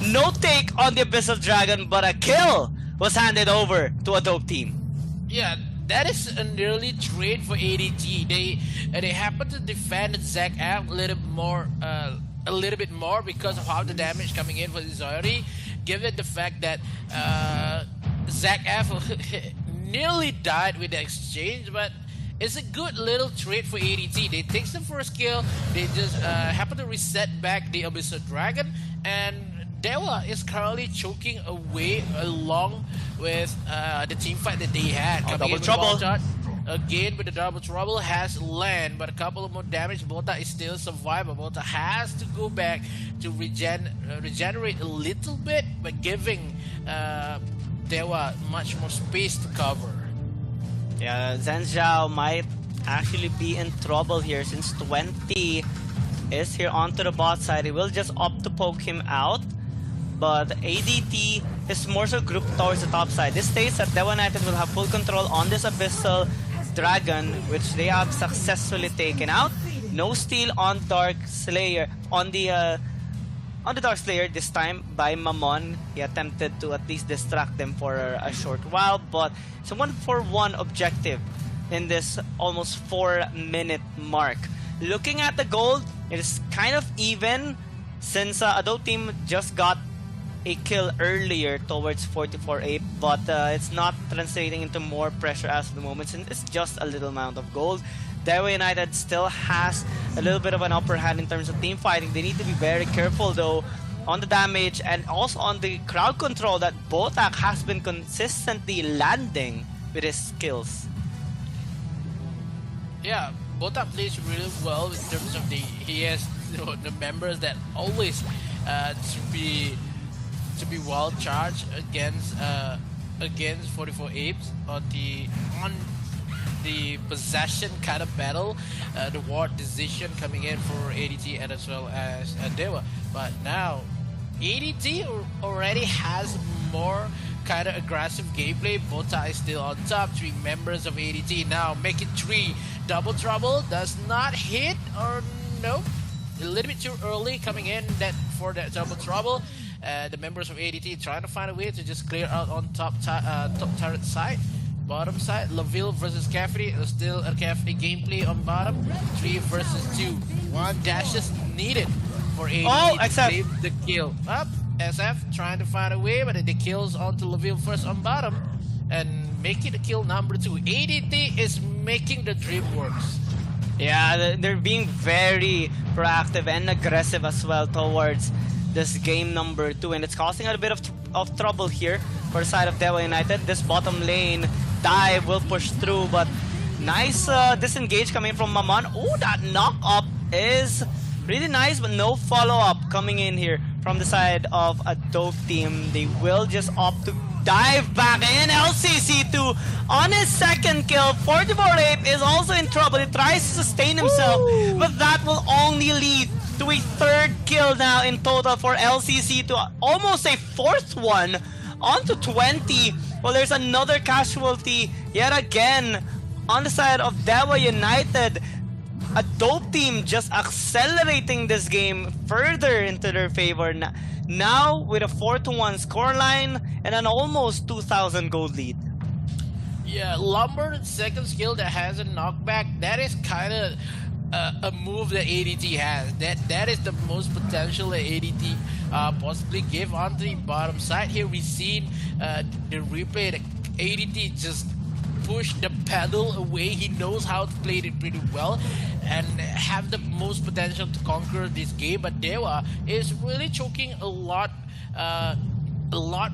No take on the Abyssal Dragon, but a kill was handed over to a dope team. Yeah, that is an early trade for ADT. They happen to defend Zac F a little bit more because of how the damage coming in for Zoyori, given the fact that Zac F nearly died with the exchange, but it's a good little trade for ADT. They take the first kill, they just happen to reset back the Abyssal Dragon, and Dewa is currently choking away along with the team fight that they had. Double trouble. Again with the double trouble has land, but a couple of more damage. Bota is still survivable. Bota has to go back to regenerate a little bit, but giving Dewa much more space to cover. Yeah, Zhenjiao might actually be in trouble here since 20 is here onto the bot side. He will just opt to poke him out, but ADT is more so grouped towards the top side. This states that Dewa United will have full control on this Abyssal Dragon, which they have successfully taken out. No steal on Dark Slayer, on the Dark Slayer this time by Mamon. He attempted to at least distract them for a short while, but it's a 1-for-1 objective in this almost 4-minute mark. Looking at the gold, it is kind of even since Adult Team just got a kill earlier towards 44-8, but it's not translating into more pressure as of the moment since it's just a little amount of gold. Dewa United still has a little bit of an upper hand in terms of team fighting. They need to be very careful though on the damage and also on the crowd control that Botak has been consistently landing with his skills. Yeah, Botak plays really well in terms of he has the members that always to be well charged against 44 apes on the possession kind of battle, the ward decision coming in for ADT and as well as Dewa. But now ADT already has more kind of aggressive gameplay. Bota is still on top. 3 members of ADT now make it 3. Double trouble does not hit, or no, a little bit too early coming in for that double trouble. The members of ADT trying to find a way to just clear out on top turret side. Bottom side, Laville versus Cafferty. Still a Cafferty gameplay on bottom. 3 versus 2. 1 dash is needed for ADT to save the kill. Up, SF trying to find a way, but the kills onto Laville first on bottom and making the kill number 2. ADT is making the dream works. Yeah, they're being very proactive and aggressive as well towards this game number 2, and it's causing a bit of trouble here for the side of Dewa United. This bottom lane dive will push through, but nice disengage coming from Maman. Oh, that knock up is really nice, but no follow-up coming in here from the side of a dope team. They will just opt to dive back in. LCC2 on his second kill. 44-8 is also in trouble. He tries to sustain himself, but that will only lead to a 3rd kill now in total for LCC2. Almost a 4th one onto 20. Well, there's another casualty yet again on the side of Dewa United. a dope team just accelerating this game further into their favor. Now with a 4-1 scoreline and an almost 2,000 gold lead. Yeah, Lumber's second skill that has a knockback, that is kind of a move that ADT has. That is the most potential that ADT possibly give onto the bottom side. Here we've seen the replay that ADT just push the pedal away. He knows how to play it pretty well and have the most potential to conquer this game. But Dewa is really choking a lot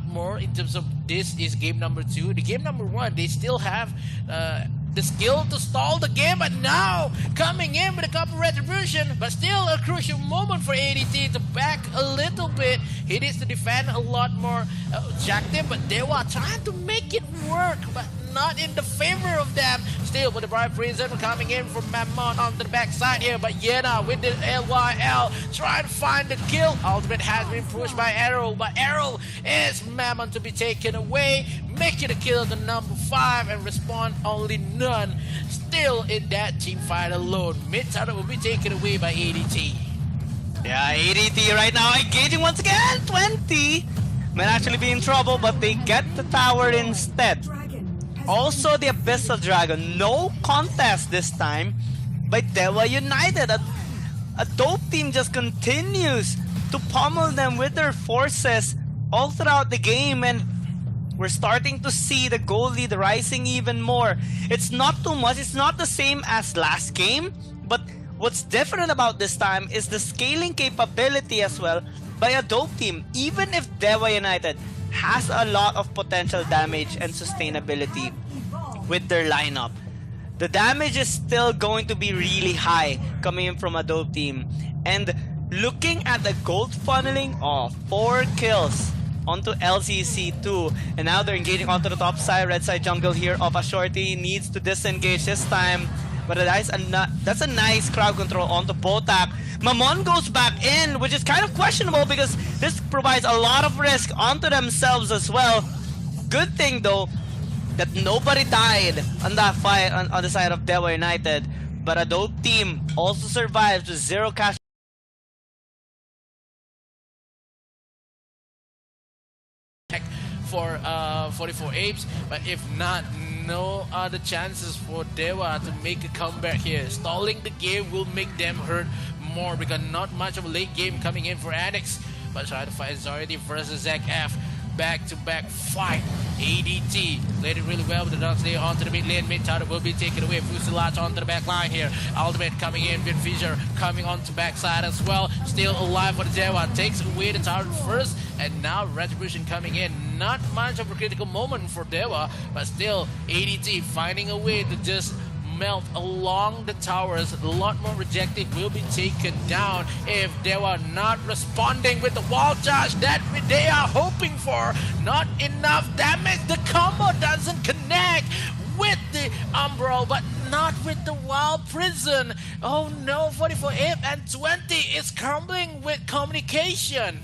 more in terms of this is game number 2. The game number 1, they still have the skill to stall the game, but now coming in with a couple retribution, but still a crucial moment for ADT to back a little bit. He needs to defend a lot more objective, but Dewa trying to make it work, but not in the favor of them. Still with the Bright Prison coming in from Mammon on the backside here, but Yena with the LYL trying to find the kill. Ultimate has been pushed by Arrow, but Arrow is Mammon to be taken away, making a kill to number 5 and respond only none. Still in that team fight alone. Mid tower will be taken away by ADT. Yeah, ADT right now engaging once again. 20 might actually be in trouble, but they get the tower instead. Also the Abyssal Dragon, no contest this time by Dewa United. A dope team just continues to pummel them with their forces all throughout the game, and we're starting to see the goal lead rising even more. It's not too much, it's not the same as last game, but what's different about this time is the scaling capability as well by a dope team. Even if Dewa United has a lot of potential damage and sustainability with their lineup, the damage is still going to be really high coming in from a dope team. And looking at the gold funneling, 4 kills onto LCC2, and now they're engaging onto the top side. Red side jungle here of a shorty needs to disengage this time, but that's a nice crowd control onto Botak. Mammon goes back in, which is kind of questionable because this provides a lot of risk onto themselves as well. Good thing though that nobody died on that fight on the side of Dewa United, but a dope team also survives with 0 cash for 44 apes, but if not, no other chances for Dewa to make a comeback here. Stalling the game will make them hurt more because not much of a late game coming in for Annex, but try to fight Zardy versus Zach F. Back-to-back fight. ADT played it really well with the Ducks there onto the mid lane. Mid tower will be taken away. Fusilage onto the back line here. Ultimate coming in. Vin Fisher coming onto backside as well. Still alive for the Dewa. Takes away the tower first. And now Retribution coming in. Not much of a critical moment for Dewa, but still ADT finding a way to just melt along the towers. A lot more rejected will be taken down if they were not responding with the wall charge that they are hoping for. Not enough damage. The combo doesn't connect with the Umbral, but not with the Wild Prison. Oh no, 44 ape and 20 is crumbling with communication.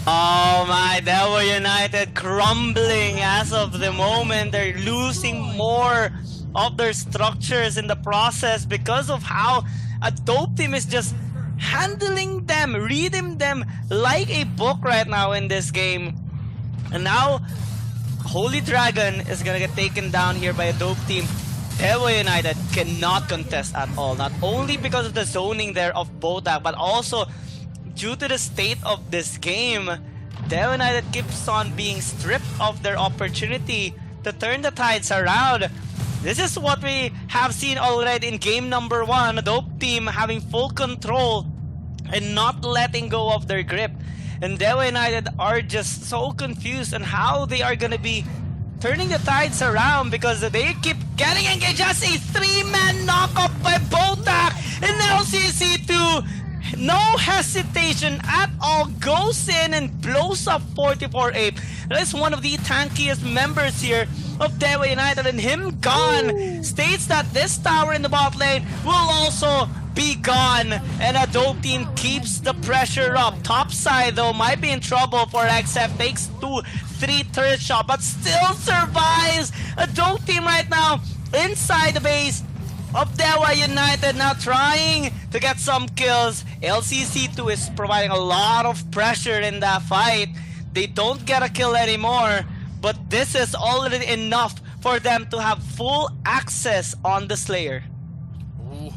Oh my, Dewa United crumbling as of the moment. They're losing more of their structures in the process because of how a dope team is just handling them, reading them like a book right now in this game. And now Holy Dragon is gonna get taken down here by a dope team. Dewa United cannot contest at all, not only because of the zoning there of Botak, but also due to the state of this game. Dewa United keeps on being stripped of their opportunity to turn the tides around. This is what we have seen already in game number 1. A dope team having full control and not letting go of their grip. And Dewa United are just so confused on how they are going to be turning the tides around because they keep getting engaged. Just a 3-man knockup by Botak. And LCC2, no hesitation at all, goes in and blows up 44 Ape. That is one of the tankiest members here of Dewa United, and him gone states that this tower in the bot lane will also be gone, and a dope team keeps the pressure up. Top side though might be in trouble for XF, takes 2-3 third shot, but still survives. A dope team right now inside the base of Dewa United now trying to get some kills. LCC2 is providing a lot of pressure in that fight. They don't get a kill anymore, but this is already enough for them to have full access on the Slayer.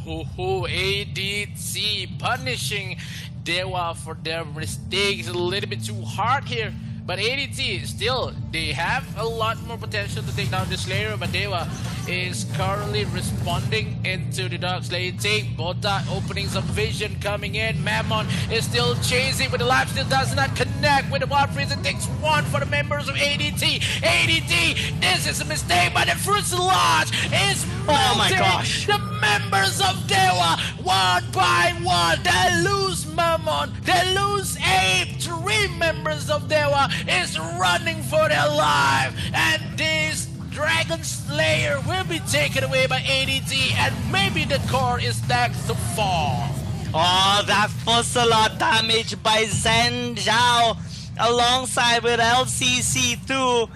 Ooh, ADT punishing Dewa for their mistakes a little bit too hard here. But ADT still, they have a lot more potential to take down the Slayer, but Dewa is currently responding into the Dark Slayer take. Bota opening some vision coming in. Mammon is still chasing, but the life still does not connect with the Wild Freeze. It takes one for the members of ADT. ADT, this is a mistake, but the Fruits Lodge is melting. Oh my gosh. The members of Dewa, one by one, they lose Mammon, they lose Ape. 3 members of Dewa is running for their life, and this Dragon Slayer will be taken away by ADT, and maybe the core is next to fall. Oh, that Fusala damage by Zhen Zhao alongside with LCC2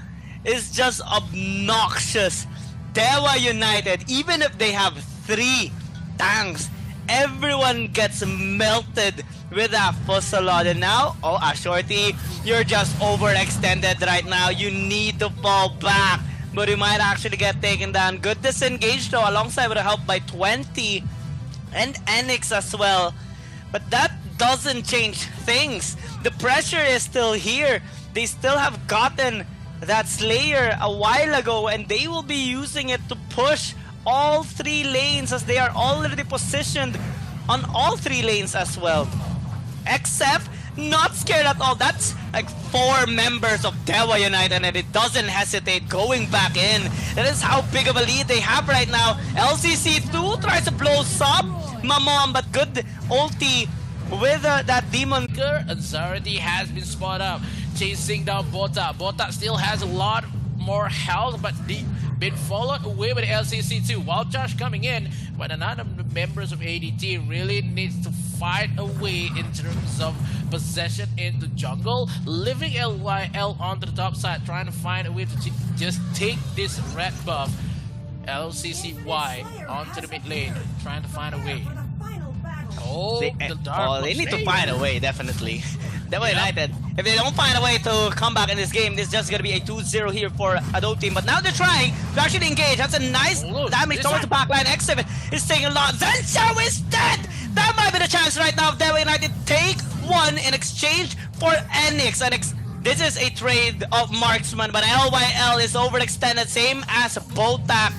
is just obnoxious. Dewa United, even if they have 3 tanks, everyone gets melted with that Fusala. And now, oh, Ashorty, you're just overextended right now. You need to fall back, but you might actually get taken down. Good disengage though, alongside with a help by 20 and Enix as well. But that doesn't change things. The pressure is still here. They still have gotten that Slayer a while ago, and they will be using it to push all 3 lanes as they are already positioned on all 3 lanes as well. XF, not scared at all. That's like 4 members of Dewa United, and it doesn't hesitate going back in. That is how big of a lead they have right now. LCC2 tries to blow up Mamon, but good ulti with that demon. Anxiety has been spotted up, chasing down Bota. Bota still has a lot more health, but been followed away by the LCC2. Wild Charge coming in, but none of the members of ADT really needs to fight away in terms of possession in the jungle, leaving LYL on the top side, trying to find a way to just take this red buff. LCCY onto the mid lane, trying to find a way. Oh, They need to find a way, definitely. Dewa United, if they don't find a way to come back in this game, this is just going to be a 2-0 here for Adult Team. But now they're trying to actually engage. That's a nice damage towards the backline. X7 is taking a lot. Zhen Zhao is dead! That might be the chance right now. Dewa United take 1 in exchange for Enix. This is a trade of marksman, but LYL is overextended, same as Botak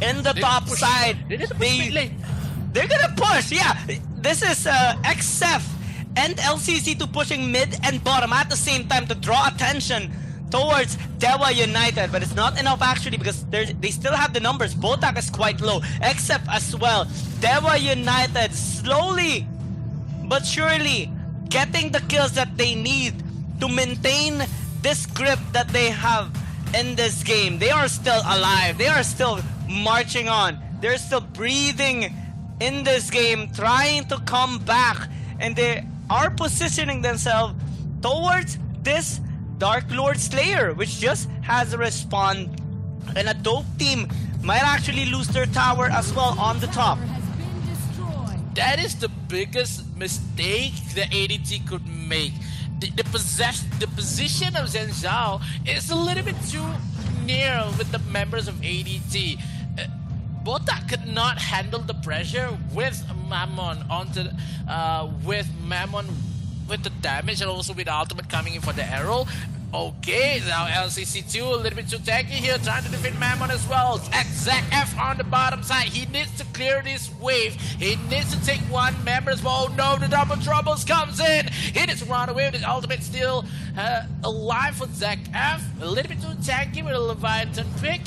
in the top side. They're gonna push, yeah. This is XF and LCC2 pushing mid and bottom at the same time to draw attention towards Dewa United, but it's not enough actually because they still have the numbers. Botak is quite low, XF as well. Dewa United slowly but surely getting the kills that they need to maintain this grip that they have in this game. They are still alive, they are still marching on, they're still breathing in this game, trying to come back, and they are positioning themselves towards this Dark Lord Slayer, which just has a respawn, and a dope team might actually lose their tower as well on the top. That is the biggest mistake that ADT could make. The position of Zhen Zhao is a little bit too near with the members of ADT. Bota could not handle the pressure with Mammon with the damage, and also with the ultimate coming in for the arrow. Okay, now LCC2 a little bit too tanky here, trying to defend Mammon as well. XZF on the bottom side. He needs to clear this wave. He needs to take 1 member as well. Oh no, the double troubles comes in. He needs to run away with his ultimate still alive for ZF. A little bit too tanky with a Leviathan pick.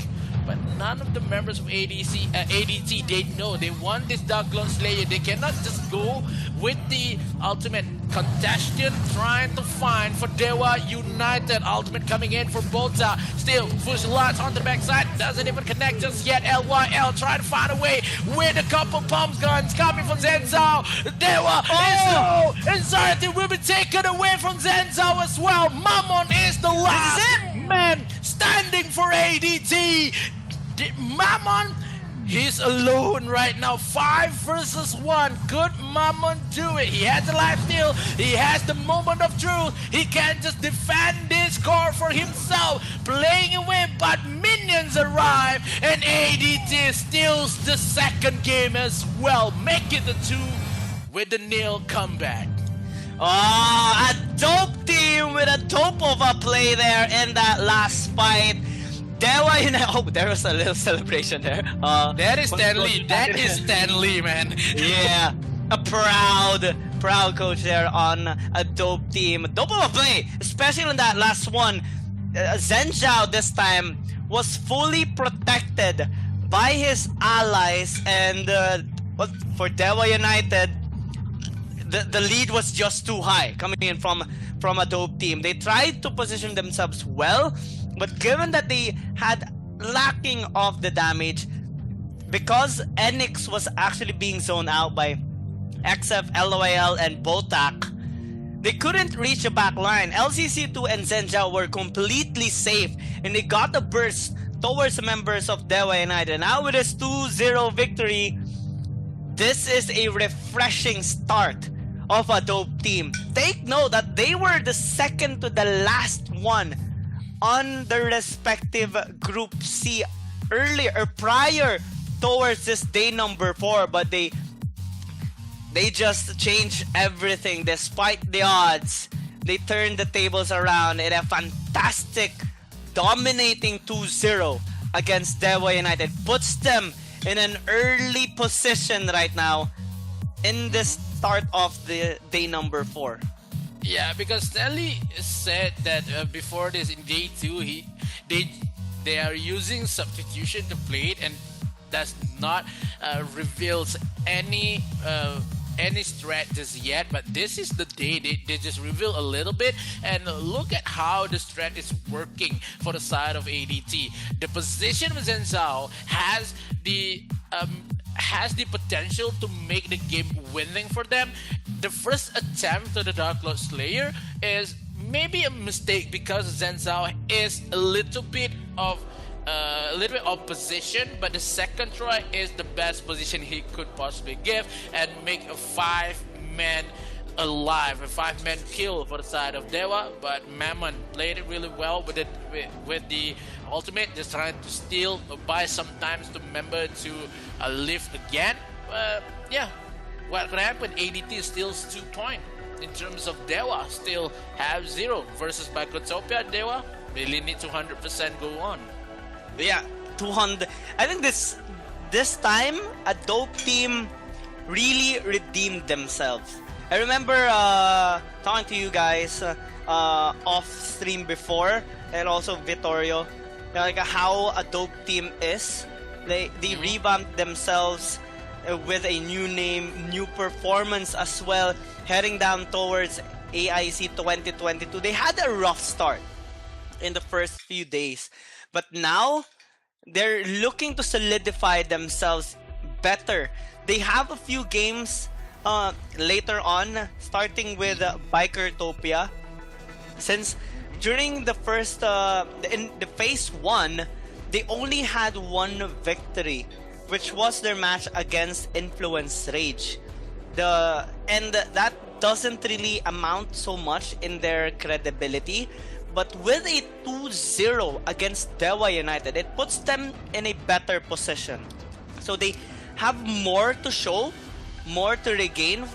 But none of the members of ADT, they know they want this Dark Lord Slayer. They cannot just go with the ultimate congestion, trying to find for Dewa United. Ultimate coming in for Bota. Still, push lots on the backside. Doesn't even connect just yet. LYL trying to find a way with a couple pump guns coming from Zhen Zhao. Dewa is low. Anxiety will be taken away from Zhen Zhao as well. Mammon is the last man standing for ADT. Mammon He's alone right now. 5 versus 1. Could Mammon do it? He has the life steal. He has the moment of truth. He can just defend this core for himself. Playing away, but minions arrive. And ADT steals the second game as well. Make it a 2 with the nil comeback. Oh, a dope team with a dope of a play there in that last fight. Dewa United. Oh, there was a little celebration there. That is Stan Lee. That is Stan Lee, man. Yeah, a proud coach there on a dope team. Dope of a play, especially on that last one. Zhen Zhao this time was fully protected by his allies, and for Dewa United, the lead was just too high coming in from a dope team. They tried to position themselves well, but given that they had lacking of the damage, because Enix was actually being zoned out by XF, LOL, and Botak, they couldn't reach the back line. LCC2 and Zhen Zhao were completely safe, and they got a burst towards the members of Dewa United. Now with this 2-0 victory, this is a refreshing start of a dope team. Take note that they were the second to the last one on the respective Group C earlier or prior towards this day number 4, but they just changed everything despite the odds. They turned the tables around in a fantastic dominating 2-0 against Dewa United. Puts them in an early position right now in the start of the day number 4. Yeah, because Stanley said that before this in day 2, they are using substitution to play it, and does not reveals any threat just yet. But this is the day they just reveal a little bit, and look at how the strat is working for the side of ADT. The position of Zhen Zhao has the potential to make the game winning for them. The first attempt to the Dark Lord Slayer is maybe a mistake because Zhen Zhao is a little bit of position, but the second try is the best position he could possibly give and make a 5-man alive, a 5-man kill for the side of Dewa. But Mammon played it really well with the ultimate, just trying to steal, buy some time to member to lift again. Yeah, what could happen? ADT steals 2 points. In terms of Dewa, still have 0 versus Bicotopia. Dewa really need to 100% go on. Yeah, 200. I think this time a dope team really redeemed themselves. I remember talking to you guys off stream before, and also Vittorio, like how a dope team is. They revamped themselves with a new name, new performance as well, heading down towards AIC 2022. They had a rough start in the first few days, but now they're looking to solidify themselves better. They have a few games later on, starting with Bikertopia, since during the first in the phase 1, they only had 1 victory, which was their match against Influence Rage. And that doesn't really amount so much in their credibility. But with a 2-0 against Dewa United, it puts them in a better position. So they have more to show, more to regain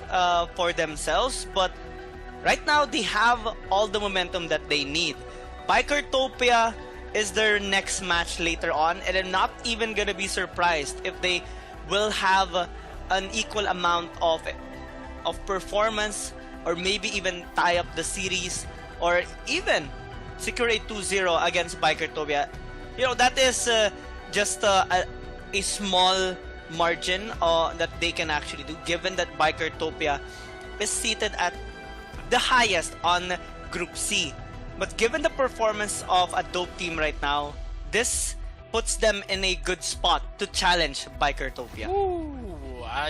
for themselves. But right now, they have all the momentum that they need. Bikertopia is their next match later on, and I'm not even gonna be surprised if they will have an equal amount of performance, or maybe even tie up the series, or even secure a 2-0 against Bikertopia. You know, that is just a small margin that they can actually do, given that Bikertopia is seated at the highest on Group C. But given the performance of a dope team right now, this puts them in a good spot to challenge Bikertopia.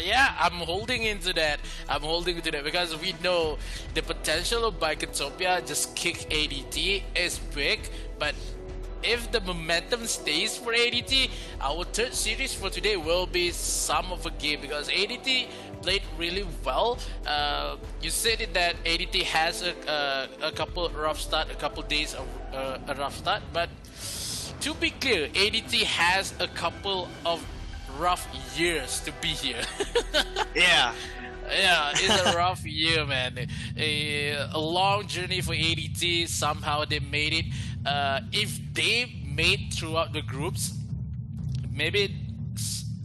Yeah, I'm holding into that. Because we know the potential of Bikertopia just kick ADT is big, but if the momentum stays for ADT, our third series for today will be some of a game because ADT played really well. You said it that ADT has a couple rough start, a couple days of a rough start, but to be clear, ADT has a couple of rough years to be here. Yeah. Yeah, it's a rough year, man. A long journey for ADT. Somehow they made it. If they made throughout the groups, maybe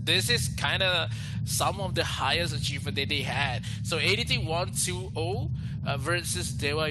this is kind of some of the highest achievement that they had. So ADT won 2-0 versus Dewa